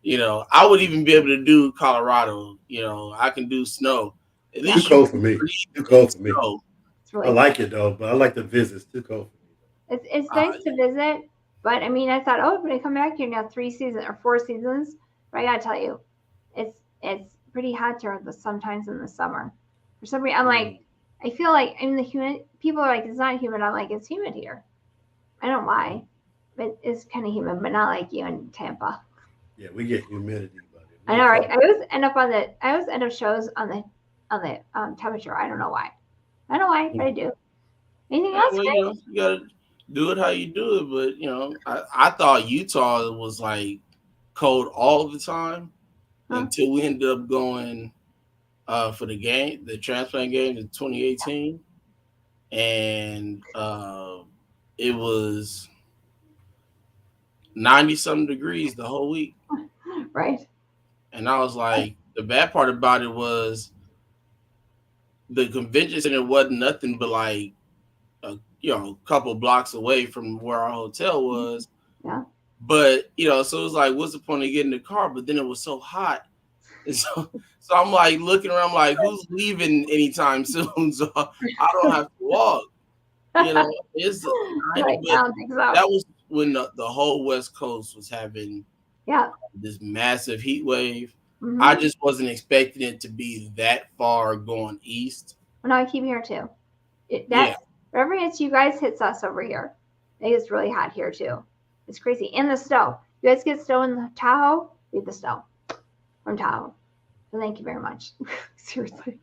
B: I would even be able to do Colorado. I can do snow.
C: At least too cold for me. Too cold for me.
A: Really
C: I like it though, but I like the visits. Too cold for me.
A: It's nice to visit, but I mean, I thought, oh, when I come back here now, 3 seasons or 4 seasons. But I gotta tell you, it's pretty hot here sometimes in the summer. For some reason, I'm like, I feel like the humid. People are like, it's not humid. I'm like, it's humid here. I don't know why, but it's kind of humid, but not like you in Tampa.
C: Yeah, we get humidity, buddy.
A: I know, right? I always end up shows on the temperature. I don't know why. I don't know why, but I do. Anything else?
B: Well, you gotta do it how you do it. But I thought Utah was like cold all the time until we ended up going for the transplant game in 2018, and it was 90-something degrees the whole week.
A: Right.
B: And I was like, the bad part about it was the convention center wasn't nothing but like a couple blocks away from where our hotel was.
A: Yeah.
B: But so it was like, what's the point of getting in the car? But then it was so hot. And so I'm like looking around, like, who's leaving anytime soon? So I don't have to walk. It's
A: right.
B: That was when the whole West Coast was having this massive heat wave. Mm-hmm. I just wasn't expecting it to be that far going east.
A: Well, no, I keep here too. Wherever it's you guys hits us over here. It gets really hot here too. It's crazy. And the snow. You guys get snow in Tahoe? We get the snow from Tahoe. So thank you very much. Seriously.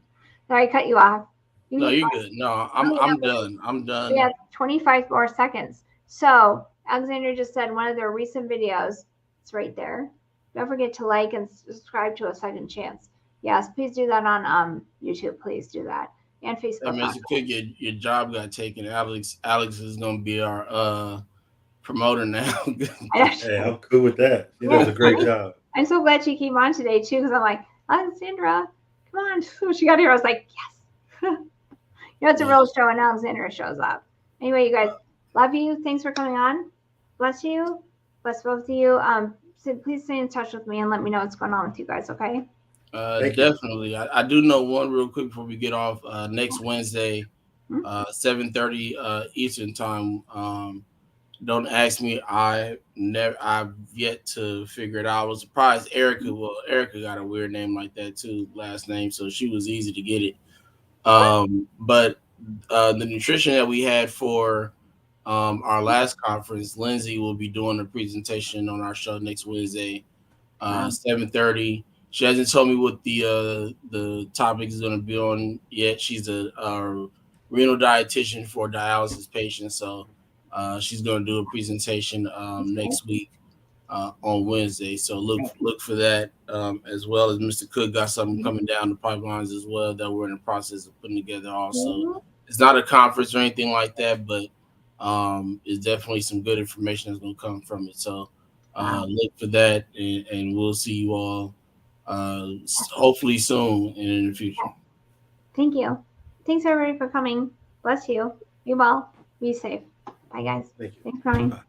A: Sorry, I cut you off.
B: You're good. No, I'm done. I'm done.
A: We have 25 more seconds. So Alexander just said one of their recent videos. It's right there. Don't forget to like and subscribe to A Second Chance. Yes, please do that on YouTube. Please do that. And Facebook.
B: Mr. Cook, your job got taken. Alex is gonna be our promoter now.
C: Hey, I'm cool with that. She does a great job.
A: I'm so glad she came on today too, because I'm like, Alexandra, come on. So she got here. I was like, yes. It's a real show, and Alexandra shows up. Anyway, you guys, love you. Thanks for coming on. Bless you. Bless both of you. So please stay in touch with me and let me know what's going on with you guys, okay?
B: Definitely. I do know one real quick before we get off. Next Wednesday, 7:30 Eastern time. Don't ask me. I've yet to figure it out. I was surprised Erica. Well, Erica got a weird name like that too, last name, so she was easy to get it. But the nutrition that we had for our last conference, Lindsay will be doing a presentation on our show next Wednesday, 7:30. She hasn't told me what the topic is going to be on yet. She's a renal dietitian for dialysis patients, so she's going to do a presentation next week on Wednesday. So look for that, as well as Mr. Cook got something coming down the pipelines as well that we're in the process of putting together. Also, it's not a conference or anything like that, but it's definitely some good information that's going to come from it. So look for that, and we'll see you all hopefully soon and in the future.
A: Thank you. Thanks everybody for coming. Bless you. Be well. Be safe. Bye guys.
C: Thank you.
A: Thanks for coming.
C: Bye.